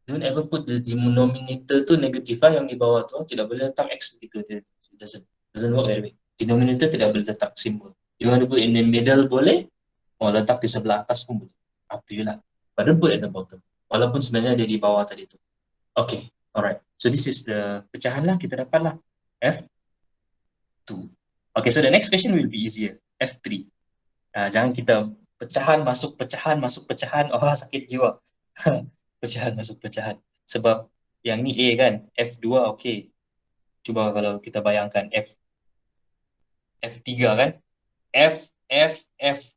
Don't ever put the denominator tu negatif lah, yang di bawah tu. Tidak boleh letak X begitu. It doesn't work that way. Denominator tidak boleh letak simbol. You want to put in the middle boleh. Mau letak di sebelah atas pun boleh. Up to you lah. But don't put at the bottom. Walaupun sebenarnya dia di bawah tadi tu. Okay, alright. So this is the pecahan lah, kita dapat lah. F2. Okay, so the next question will be easier. F3. Jangan kita pecahan masuk pecahan. Oh, sakit jiwa. Pecahan masuk pecahan. Sebab yang ni A kan, F2 okay. Cuba kalau kita bayangkan F3 kan. F.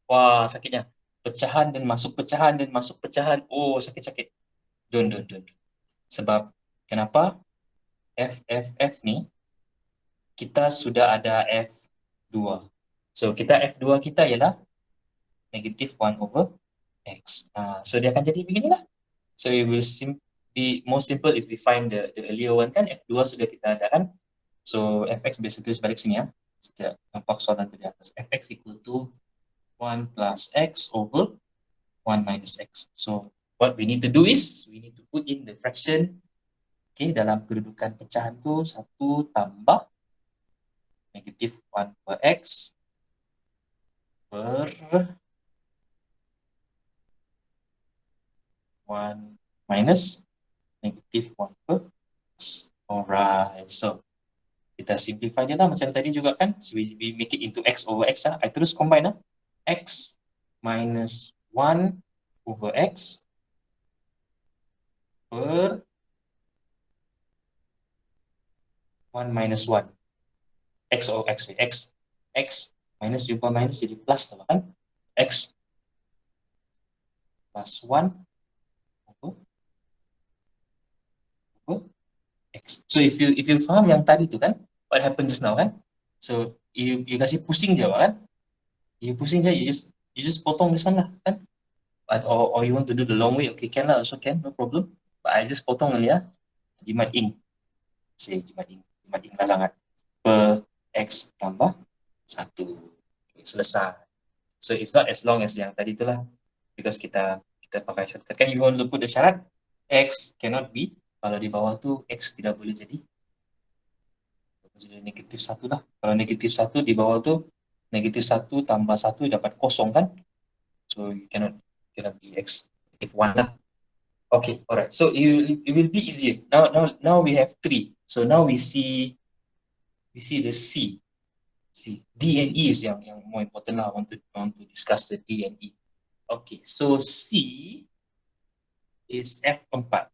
Wah, sakitnya. Pecahan dan masuk pecahan. Oh, sakit. Don't. Sebab kenapa? F ni kita sudah ada F2. So, F2 kita ialah negative 1 over X. So, dia akan jadi beginilah. So, it will be more simple if we find the earlier one kan. F2 sudah kita ada kan. So, Fx basically balik sini ya. Setiap nampak soalan tu di atas. Fx equal to 1 plus X over 1 minus X. So, what we need to do is, we need to put in the fraction. Okay, dalam kedudukan pecahan tu, 1 tambah negative 1 per X per 1 minus negative 1 per X. Alright, so kita simplify dia lah macam tadi juga kan. So we make it into X over X lah. I terus combine lah. X minus 1 over X per 1 minus 1. X over X. X minus jumpa minus jadi plus kan. X plus 1 over X. So if you faham yang tadi tu kan, what happened just now kan? So you kasih pusing je kan? You pusing je, you just potong di sana kan? Or you want to do the long way, okay, can lah, also can, no problem. But I just potong ya, jimat ing. Say jimat ing lah sangat. Per X tambah 1. Okay, selesai. So it's not as long as yang tadi tu lah. Because kita pakai shortcut. Kan you want to put the syarat, X cannot be, kalau di bawah tu X tidak boleh jadi negatif 1 lah. Kalau negatif 1 di bawah tu, negatif 1 tambah 1 dapat kosong kan. So you cannot be X negative 1 lah. Okay, alright. So it will be easier. Now we have 3. So now we see the C. D and E is yang more important lah. I want to discuss the D and E. Okay, so C is F4.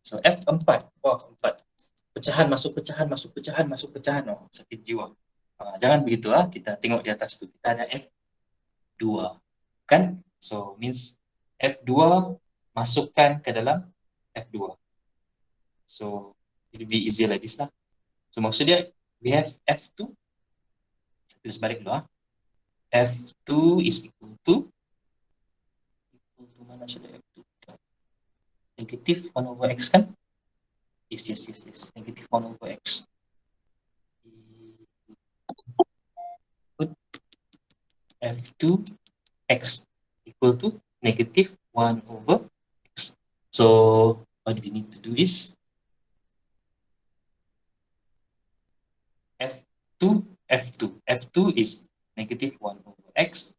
So F4. Wah, 4. Pecahan masuk pecahan. Oh, sakit jiwa. Jangan begitu lah. Kita tengok di atas tu. Kita ada F2. Kan? So, means F2 masukkan ke dalam F2. So, it will be easier like this lah. So, maksudnya, we have F2. Terus balik dulu lah. F2 is equal to mana sudah F2? Negative 1 over X kan? Yes. Negative 1 over X. Put F2 X equal to negative 1 over X. So what we need to do is F2, F2 is negative 1 over X.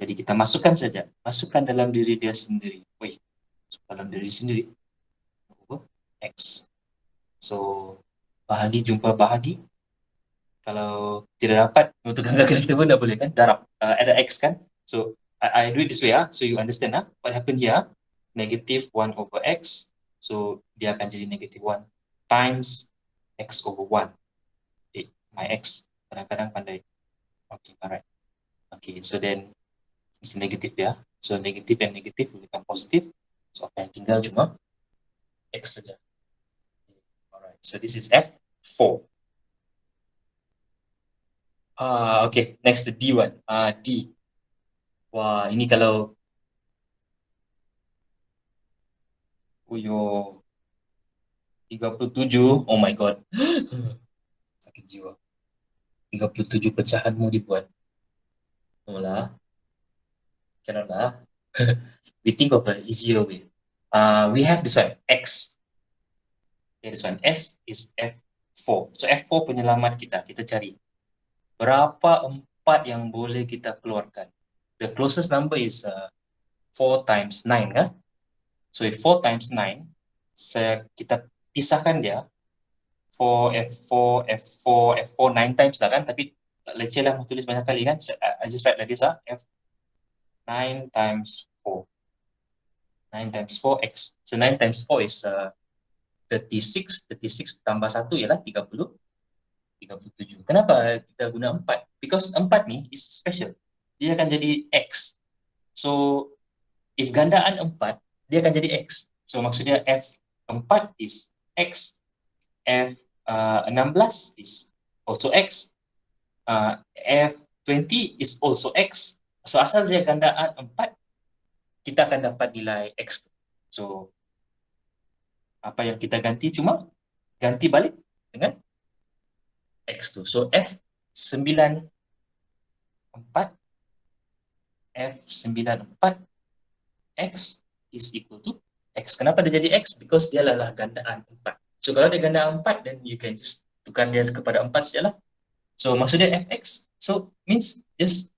Jadi kita masukkan saja, masukkan dalam diri dia sendiri. Dalam diri sendiri over X. So bahagi jumpa bahagi. Kalau tidak dapat untuk angka kereta pun tak boleh kan, darab ada X kan. So I do it this way so you understand what happened here. Negative 1 over X. So dia akan jadi negative 1 times X over 1. My X kadang-kadang pandai. Okay, alright. Okay, so then it's negative ya. So negative and negative will become positive. So apa yang tinggal cuma X saja. Alright, so this is F4. Okay, next the D1. D. Wah, ini kalau Uyo 37, oh my god. Sakit jiwa. 37 pecahan mau dibuat. Oh lah. Cannot lah. We think of an easier way. We have this one, X. Okay, this one, S is F4. So F4 penyelamat kita cari. Berapa 4 yang boleh kita keluarkan? The closest number is 4 times 9 kan? So if 4 times 9, kita pisahkan dia. 4, F4, 9 times lah kan, tapi leceh lah mau tulis banyak kali kan. I just write like this F 9 times 4. 9 times 4, X. So 9 times 4 is 36. 36 tambah 1 ialah 37. Kenapa kita guna 4? Because 4 ni is special. Dia akan jadi X. So if gandaan 4, dia akan jadi X. So maksudnya F4 is X. F16 is also X. F20 is also X. So asal dia gandaan 4, kita akan dapat nilai X. So apa yang kita ganti cuma ganti balik dengan X tu. So F94 X is equal to X. Kenapa dia jadi X? Because dia adalah gandaan 4. So kalau dia gandaan 4, then you can just tukar dia kepada 4 sajalah. So maksudnya Fx. So means just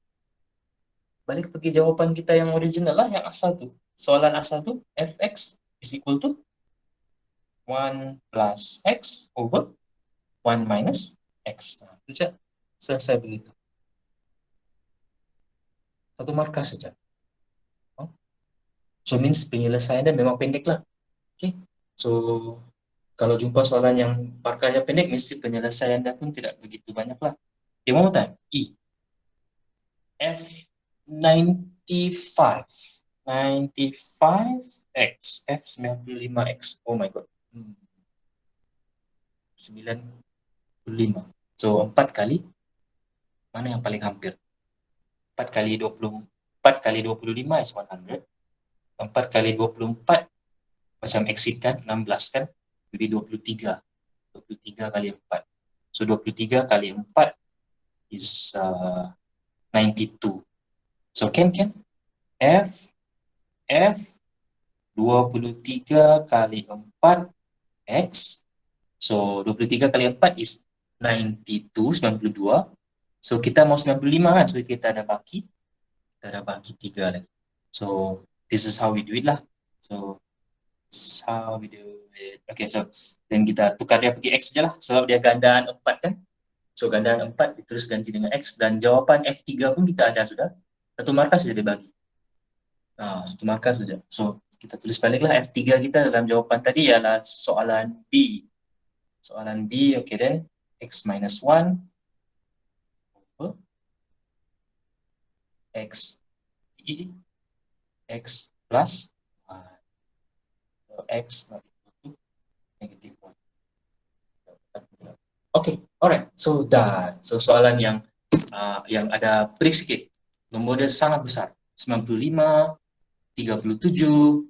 balik pergi jawapan kita yang original lah, yang asal tu. Soalan asal tu, Fx is equal to 1 plus X over 1 minus X. Nah, itu saja. Selesai begitu. Satu markah saja. So means penyelesaiannya memang pendek lah. Okay. So kalau jumpa soalan yang markahnya pendek, mesti penyelesaiannya pun tidak begitu banyak lah. Okay, one more time. E. F95. 95X. F95X. Oh my god. 95. So 4 kali. Mana yang paling hampir? 4 kali 20. 4 kali 25 is 100. 4 kali 24 macam exit kan, 16 kan, jadi 23 kali 4. So 23 kali 4 is 92. So can F 23 kali 4 X. So 23 kali 4 is 92. So kita mau 95 kan, so kita ada bagi 3 lagi. So this is how we do it lah. So this is how we do it. Okay, so dan kita tukar dia pergi X saja lah, sebab dia gandaan 4 kan. So gandaan 4 terus ganti dengan X, dan jawapan F3 pun kita ada sudah. Satu markah sudah dibagi. Satu markah sudah. So kita tulis baliklah F3 kita dalam jawapan tadi ialah soalan B. Soalan B, okay then. X minus 1 over X E X plus X not equal to negative 1. Okay, alright. So dah. So soalan yang ada pelik sikit. Nombor dia sangat besar. 95, 37.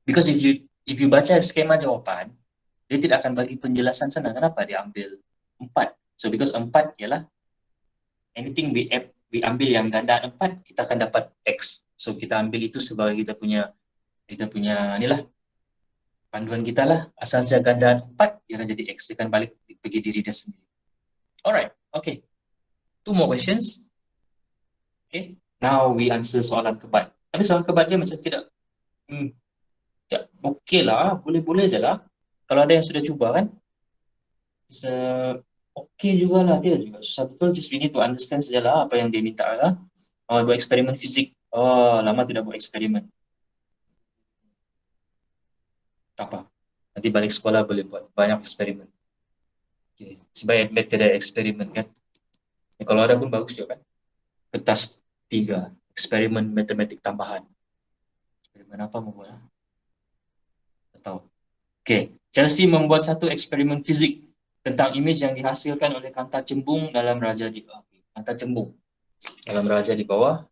Because if you baca skema jawapan, dia tidak akan bagi penjelasan sana. Kenapa dia ambil 4? So because 4 ialah anything we ambil yang ganda 4, kita akan dapat X. So kita ambil itu sebagai kita punya inilah Panduan kita lah, asal saja ganda 4, dia akan jadi X, dia akan balik bagi diri dia sendiri. Alright, okay. 2 more questions. Okay, now we answer soalan kebat. Tapi soalan kebat dia macam tidak, okay lah, boleh-boleh je lah. Kalau ada yang sudah cuba kan, bisa okay jugalah, tidak juga susah betul, just we need to understand sajalah apa yang dia minta lah. Buat eksperimen fizik. Lama tidak buat eksperimen. Tak apa. Nanti balik sekolah boleh buat banyak eksperimen. Okay. Sebab admit tidak eksperimen kan. Ya, kalau ada pun bagus juga kan. Kertas 3, eksperimen matematik tambahan. Eksperimen apa mau buat? Tak tahu. Okay. Chelsea membuat satu eksperimen fizik tentang imej yang dihasilkan oleh kanta cembung dalam raja di bawah. Kanta cembung dalam raja di bawah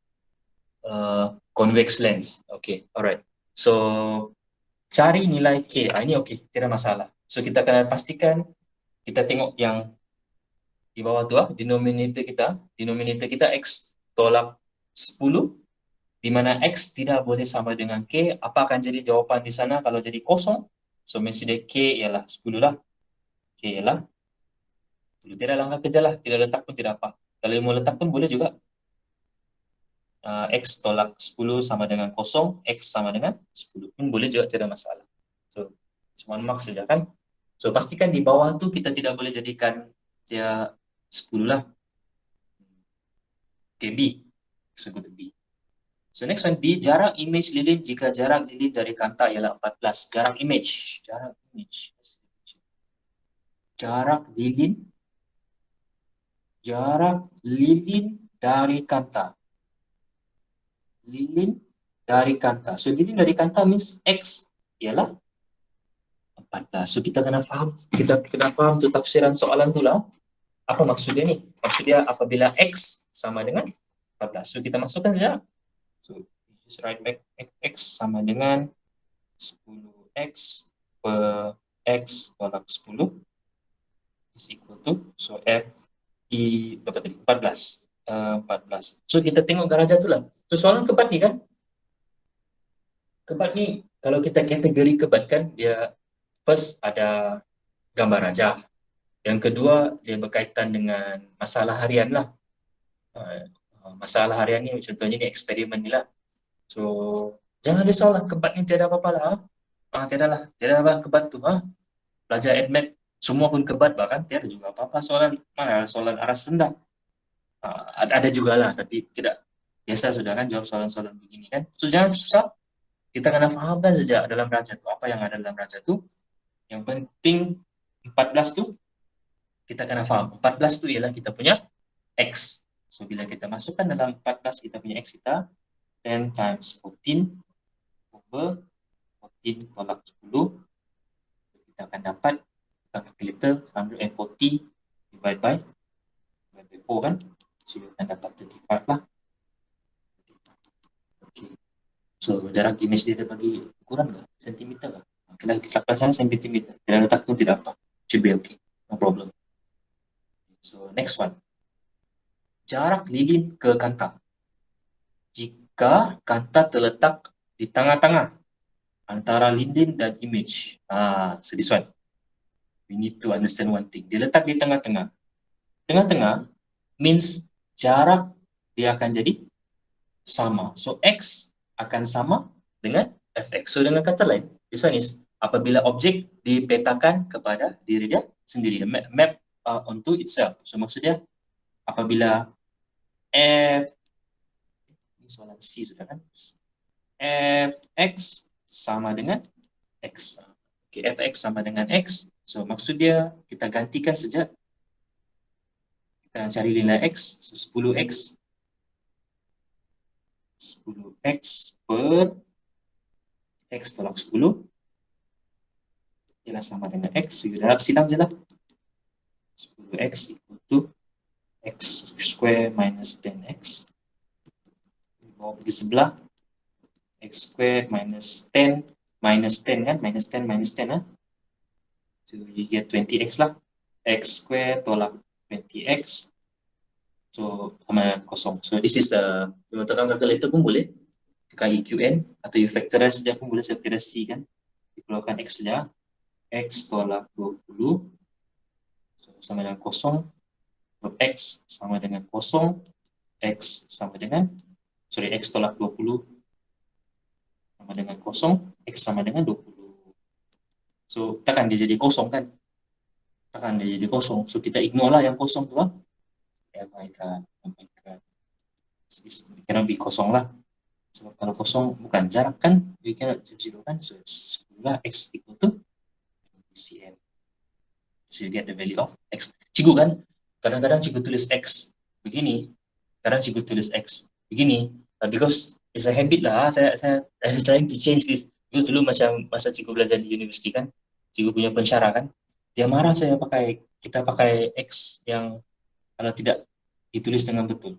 convex lens. Okay, alright. So cari nilai K. Ini okay, tidak masalah. So kita akan pastikan, kita tengok yang di bawah tu denominator kita X tolak 10, di mana X tidak boleh sama dengan K. Apa akan jadi jawapan di sana kalau jadi kosong? So mesti K ialah 10 lah. K ialah 10. Tidak langkah kerja lah, tidak letak pun tidak apa. Kalau mau letak pun boleh juga. X tolak 10 sama dengan kosong, X sama dengan 10 pun boleh juga, tidak masalah. So cuma mark saja kan. So pastikan di bawah tu kita tidak boleh jadikan dia 10 lah. Okay, B. So go to B. So next one, B, jarak image lilin jika jarak lilin dari kanta ialah 14. Jarak image. Jarak lilin dari kanta. Lilin dari kanta. So lilin dari kanta means X ialah 14. So kita kena faham. Kita kena faham tu tafsiran soalan tu lah. Apa maksudnya ni? Maksudnya apabila X sama dengan 14. So kita masukkan saja. So just write back X sama dengan 10X per X tolak 10 is equal to, so F I berapa tadi? 14. 14. So kita tengok darjah tu lah. So soalan kebat ni kan, kebat ni kalau kita kategori kebat kan, dia first ada gambar raja. Yang kedua dia berkaitan dengan masalah harian lah. Masalah harian ni contohnya ni eksperimen ni lah. So jangan risau lah, kebat ni tiada apa-apa lah. Tiada lah, tiada apa kebat tu. Belajar admit semua pun kebat bahkan tiada juga apa-apa soalan aras rendah. Ada juga lah, tapi tidak biasa sudah kan jawab soalan-soalan begini kan. So jangan susah, kita kena fahamkan saja dalam raja tu apa yang ada dalam raja tu. Yang penting 14 tu kita kena faham. 14 tu ialah kita punya X. So bila kita masukkan dalam 14 kita punya X kita 10 times 14 over 14 tolak 10, kita akan dapat calculator 140 divide by 4 kan. So kita akan dapat 35 lah. Okay. So jarak image dia bagi ukuran ke? Sentimeter ke? Okay lah, kita kelas sentimeter. Tidak letak pun tidak apa. Should be okay. No problem. So next one. Jarak lilin ke kanta. Jika kanta terletak di tengah-tengah antara lilin dan image. So this one. We need to understand one thing. Dia letak di tengah-tengah. Tengah-tengah means jarak dia akan jadi sama. So X akan sama dengan Fx. So dengan kata lain, this one is apabila objek dipetakan kepada diri dia sendiri. Map onto itself. So maksudnya apabila F, ini soalan C sudah kan? Fx sama dengan X. Okay, Fx sama dengan X. So maksud dia kita gantikan saja. Kita cari nilai X. So 10X. 10X per X tolak 10 ialah sama dengan X. So darab silang je lah. 10X equal to X square minus 10X. Bawa pergi sebelah. X square minus 10 kan? Minus 10 So you get 20X lah. X square tolak 20X. So sama dengan kosong. So this is the, tekan calculator pun boleh. Tekan EQN atau you factorize saja pun boleh, saya kira C kan. keluarkan X saja. X tolak 20 sama dengan kosong. X sama dengan kosong. X sama dengan, X tolak 20 sama dengan kosong. X sama dengan 20. So, takkan dia jadi kosong kan? Takkan dia jadi kosong. So, kita ignore lah yang kosong tu lah. Oh my God. It cannot be kosong lah. Sebab kalau kosong bukan jarak kan, we cannot zero kan. So, X equal to cm. So you get the value of X. Cikgu kan, kadang-kadang cikgu tulis X begini, kadang cikgu tulis X begini, because it's a habit lah. I'm trying to change this. Dulu macam masa cikgu belajar di universiti kan, cikgu punya pensyarah kan, dia marah kita pakai X yang kalau tidak ditulis dengan betul.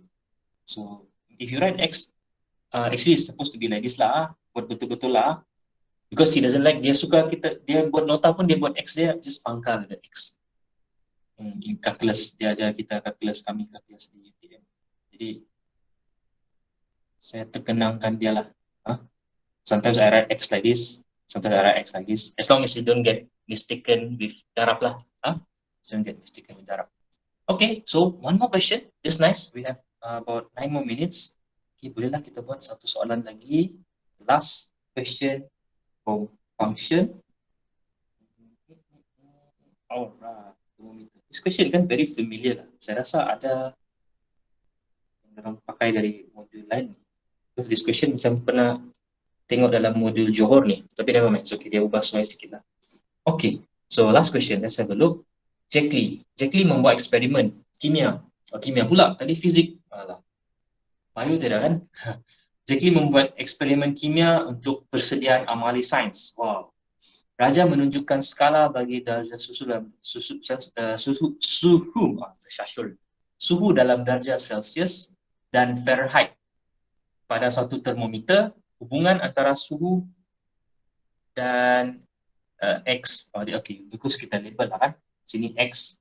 So if you write X, actually it's supposed to be like this lah, buat betul-betul lah. Because he doesn't like, dia suka dia buat nota pun dia buat X, dia just pangkal the X. Kalkulus, dia ajar kita kalkulus, kami kalkulus di UTM. Jadi saya terkenangkan dia lah. Sometimes I write X like this, sometimes I write X like this. As long as you don't get mistaken with darab lah. Don't get mistaken with darab. Okay, so one more question. Just nice. We have about 9 more minutes. Okay, bolehlah kita buat satu soalan lagi. Last question for function. Alright. This question kan very familiar lah. Saya rasa ada yang orang pakai dari modul lain. This question macam pernah tengok dalam modul Johor ni. Tapi never mind. Okay, dia ubah semua sikit lah. Okay, so last question. Let's have a look. Jack Lee membuat eksperimen kimia. Kimia pula. Tadi fizik. Alah. Bio tidak kan? Jack Lee membuat eksperimen kimia untuk persediaan amali sains. Wow. Raja menunjukkan skala bagi darjah suhu dalam darjah Celsius dan Fahrenheit. Pada satu termometer, hubungan antara suhu dan X. Okay, bagus kita label lah kan. Sini X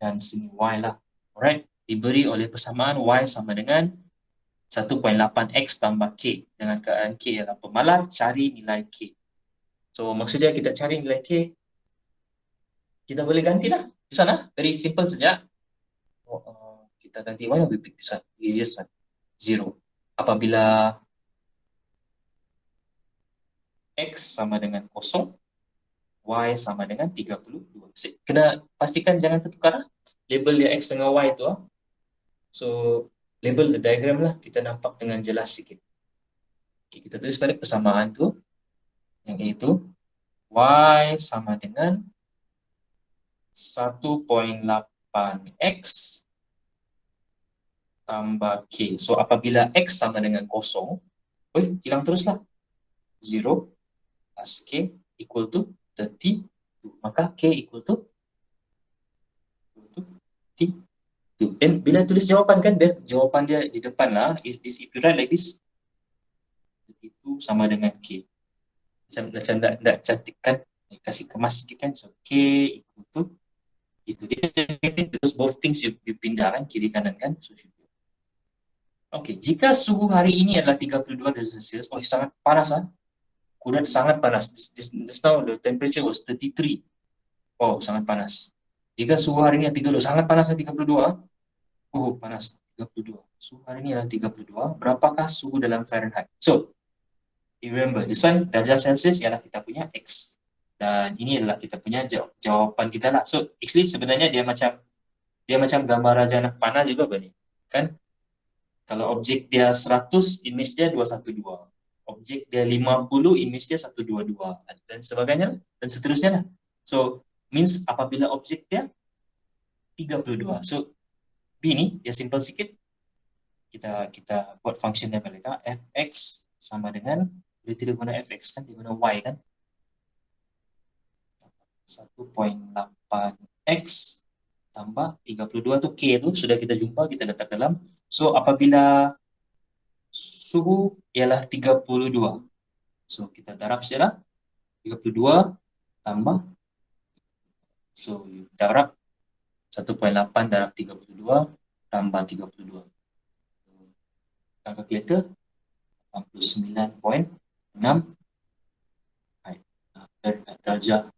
dan sini Y lah. Alright, diberi oleh persamaan Y sama dengan 1.8X tambah K. Dengan keadaan K ialah pemalar, cari nilai K. So, maksudnya kita cari nilai K, kita boleh gantilah. Di sana, very simple saja. Kita ganti Y, we pick this one, easiest one, 0. Apabila X sama dengan 0, Y sama dengan 32. Kena pastikan jangan tertukar. Label dia X dengan Y itu. So, label the diagram lah, kita nampak dengan jelas sikit. Okay, kita tulis pada persamaan tu, yang itu Y sama dengan 1.8X tambah K. So, apabila X sama dengan 0, hilang teruslah. 0 plus K equal to 32. Maka K equal to T. Dan bila tulis jawapan kan, jawapan dia di depan lah. If you write like this, itu sama dengan K. Macam tak cantik kan, kasih kemas sikit kan. So K equal to itu dia. Terus both things you pindah kan, kiri kanan kan. So, okay, jika suhu hari ini adalah 32 derajat Celsius, sangat panas lah. Kudat sangat panas. Just now the temperature was 33. Sangat panas. Jika suhu hari ini 32, sangat panas 32. Panas 32. Suhu hari ini adalah 32. Berapakah suhu dalam Fahrenheit? So, remember, this one, darjah Celsius ialah kita punya X. Dan ini adalah kita punya jawapan kita lah. So, actually sebenarnya dia macam gambar raja anak panah juga boleh. Kan? Kalau objek dia 100, image dia 212. Objek dia 50, image dia 122. Dan sebagainya, dan seterusnya lah. So, means apabila objek dia 32. So, B ni, dia simple sikit. Kita buat function dia balik. Fx sama dengan, dia tidak guna fx kan, dia guna y kan. 1.8x tambah 32 tu K tu, sudah kita jumpa, kita letak dalam. So, apabila suhu ialah 32. So, kita darab sajalah. 32 tambah. So, darab 1.8 darab 32 tambah 32. Kalkulator 89.6. darjah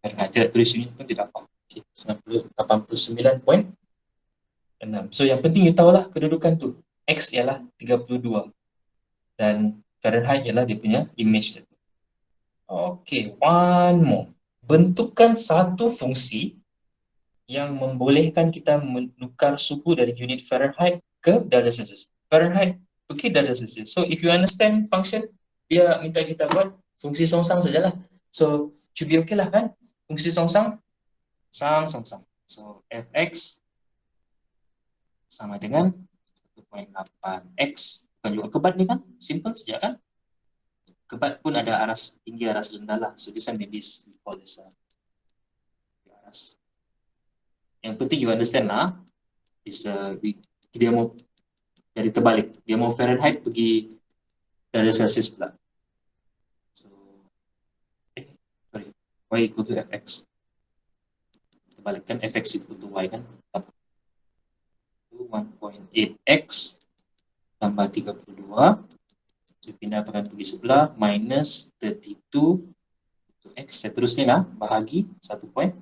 Fahrenheit. Tidak tulis unit pun tidak apa. Okay. 89.6. So yang penting you tahulah kedudukan tu. X ialah 32 dan Fahrenheit ialah dia punya image. Okay, one more. Bentukkan satu fungsi yang membolehkan kita menukar suhu dari unit Fahrenheit ke darjah Celsius. Fahrenheit ke darjah Celsius. So if you understand function, dia minta kita buat fungsi songsang sajalah. So should be okay lah kan? Fungsi songsang, songsang. So fx sama dengan 1.8x. Bukan juga kebat ni kan? Simple saja kan? Kebat pun ada aras tinggi, aras rendah lah. So this one maybe we call this aras. Yang penting you understand lah. Dia mau dari terbalik. Dia mau Fahrenheit pergi darjah Celsius pula. So, sorry. Y equal to fx. Terbalikkan fx equal to y kan? 1.8x tambah 32. So, pindah pergi sebelah. Minus 32 x. Seterusnya lah. Bahagi 1.8.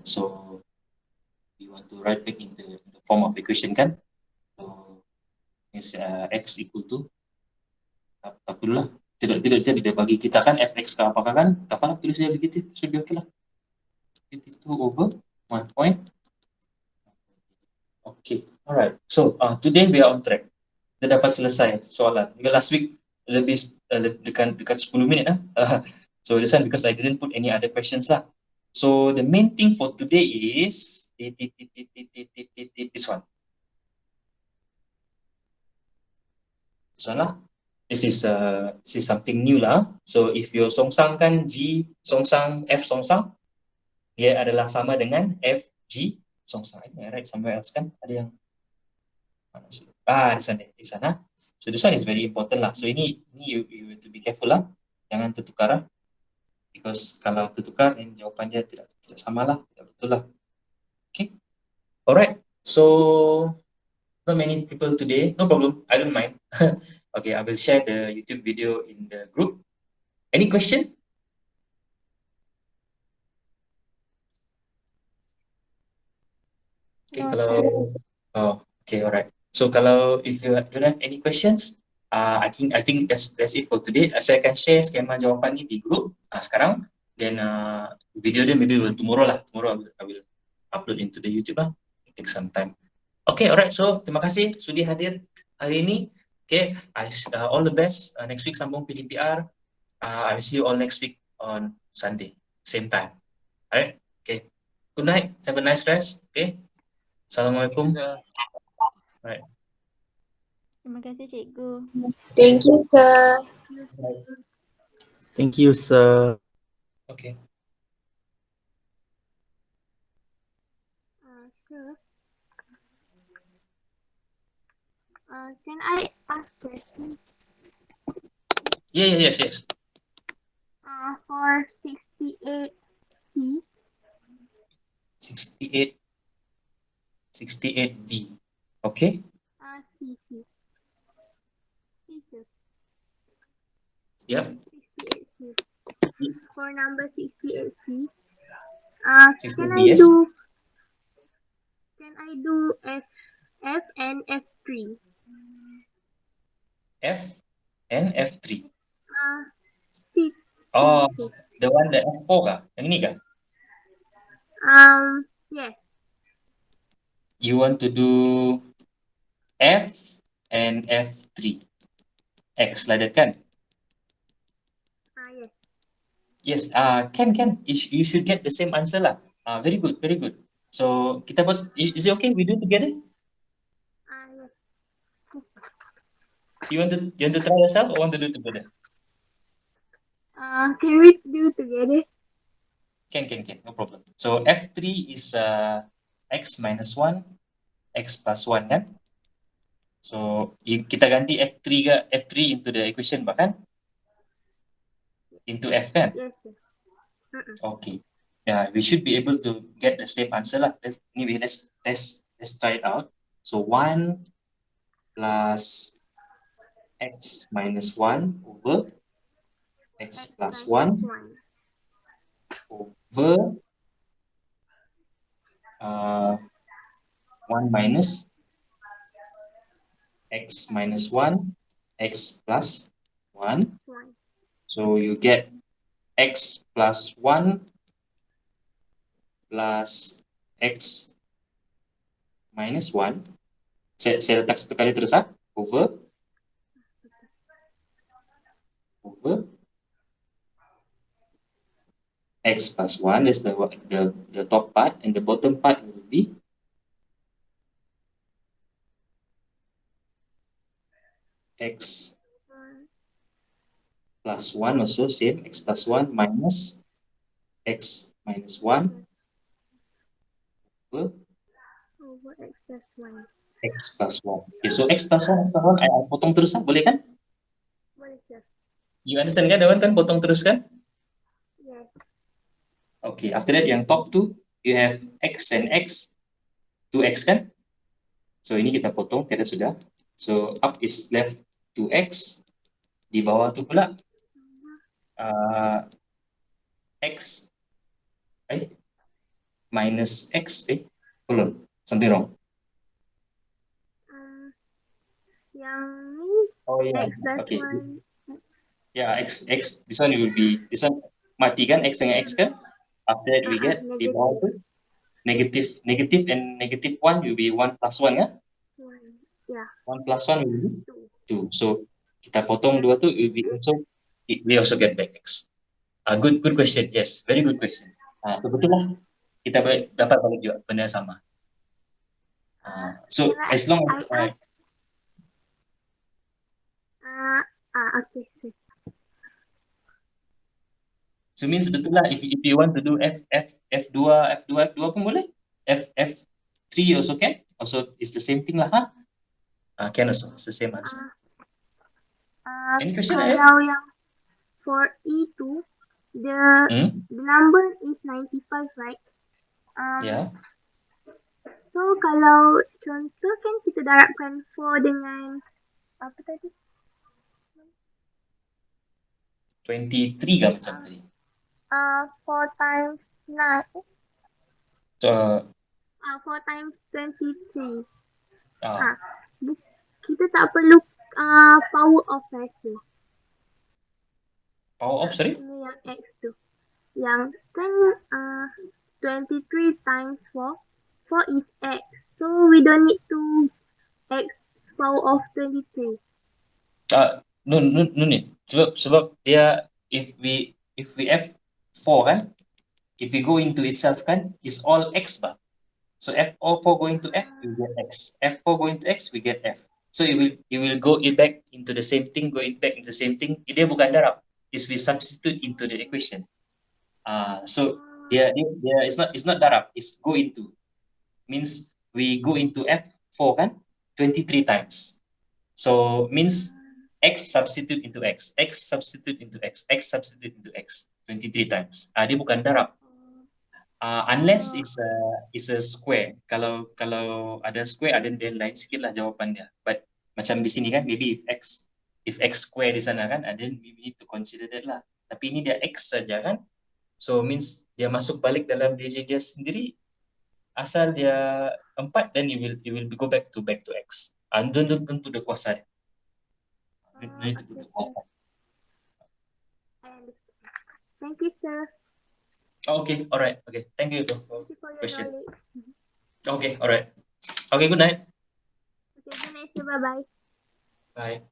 So, we want to write back in the form of equation kan? So, is x equal to tak perlulah. Tidak jadi dia bagi kita kan fx ke apakah kan? Tak apalah, tulis dia begitu. So, dia okey lah. 52 over 1 point. Okay, alright. So, today we are on track. Kita dapat selesai soalan. Because last week lebih dekat 10 minit lah. So this one because I didn't put any other questions lah. So the main thing for today is this one. This one lah. This is something new lah. So if your songsang kan G songsang F songsang, dia adalah sama dengan F G songsang. I write somewhere else kan? Ada yang di sana. So this one is very important lah. So ini you have to be careful lah. Jangan tertukar lah. Because kalau tertukar, then jawapan dia tidak sama lah. Tidak betul lah. Okay. Alright. So not many people today. No problem. I don't mind. Okay, I will share the YouTube video in the group. Any question? Okay, No, kalau sir. okay, alright. So kalau if you don't have any questions, I think that's it for today. Saya akan share skema jawapan ni di grup sekarang. Then video dia maybe tomorrow lah. Tomorrow I will upload into the YouTube lah. It take some time. Okay, alright. So terima kasih sudi hadir hari ini. Okay, all the best. Next week sambung PDPR. I will see you all next week on Sunday, same time. Alright. Okay. Good night. Have a nice rest. Okay. Assalamualaikum. Right. Terima kasih, cikgu. Thank you, sir. Thank you, sir. Okay. Sir, can I ask questions? Yes. For 68C. 68B. Okay. C. Sir. Yep. 68C. For number 68C. 68B, yes. Can I do F and F3? F and F3. Six. Oh, the one that F4 kah? Yang ini kah? Yes. You want to do F and F3. X like that kan? Yes. Yes, can. You should get the same answer lah. Very good. So kita buat, is it okay we do together? Yes. You want to try yourself or want to do together? Can we do together? Can, no problem. So F3 is X minus 1, X plus 1 kan? So kita ganti F3 into the equation bahkan? Into F kan? Yes, sir. Okay. Yeah, we should be able to get the same answer lah. Anyway, let's try it out. So 1 plus X minus 1 over x plus 1 1. over 1 minus x minus 1, x plus 1. 1. So you get x plus 1 plus x minus 1. Saya letak satu kali terus, over x plus 1 is the top part, and the bottom part will be x plus 1, also same, x plus 1 minus x minus 1 over X plus 1. x plus 1. Okay, so x plus 1, potong terus, boleh kan? Boleh, sir. You understand kan, Dawan kan? Potong terus kan? Yes. Okay, after that yang top 2, you have x and x, 2x kan? So ini kita potong, tidak sudah. So up is left 2x, di bawah tu pula x minus x, hold on, something wrong. Yang ni Oh yeah, X plus okay. 1. Yeah, x, this one will be, this one mati kan, x dengan x kan? After that we get di bawah tu negative and negative 1 will be 1 plus 1 kan? 1. Yeah. 1 plus 1 will be 2. So kita potong 2 tu, we also get back x. Good question. Yes, very good question. So betul lah, kita dapat balik juga benda sama. So as long as Okay. so means betul lah, if you want to do F2 pun boleh. F3 also can. Also it's the same thing lah, can also, it's the same answer. Any question? Kalau yang for E2, the number is 95, right? Yeah. So kalau contoh kan kita darabkan 4 dengan apa tadi? 23 kan macam tadi? 4 times 9. 4 times 23. Kita tak perlu power of rasa. Power of, sorry? Ini yang X tu. Yang kan 23 times 4. 4 is X. So we don't need to X power of 23. No need. Sebab dia, if we F4 kan, if we go into itself kan, is all X ba. So F4 going to F, we get X. F4 going to X, we get F. So it will go back into the same thing, going back into the same thing. Dia bukan darab. Is we substitute into the equation. So dia it's not darab. It's go into. Means we go into F4 kan, 23 times. So means X substitute into X, X substitute into X, X substitute into X, 23 times. Dia bukan darab. Unless is a square. Kalau ada square, ada dia lain sikit lah jawapan dia. But macam di sini kan, maybe if X square di sana kan, then we need to consider that lah. Tapi ini dia X saja kan, so means dia masuk balik dalam diri dia sendiri. Asal dia 4, then you will go back to X. Don't tentu dia kuasa dia. Thank you, sir. Okay, alright. Okay, thank you for your question. knowledge. Okay, alright. Okay, good night. Okay, good night, sir. Bye-bye. Bye.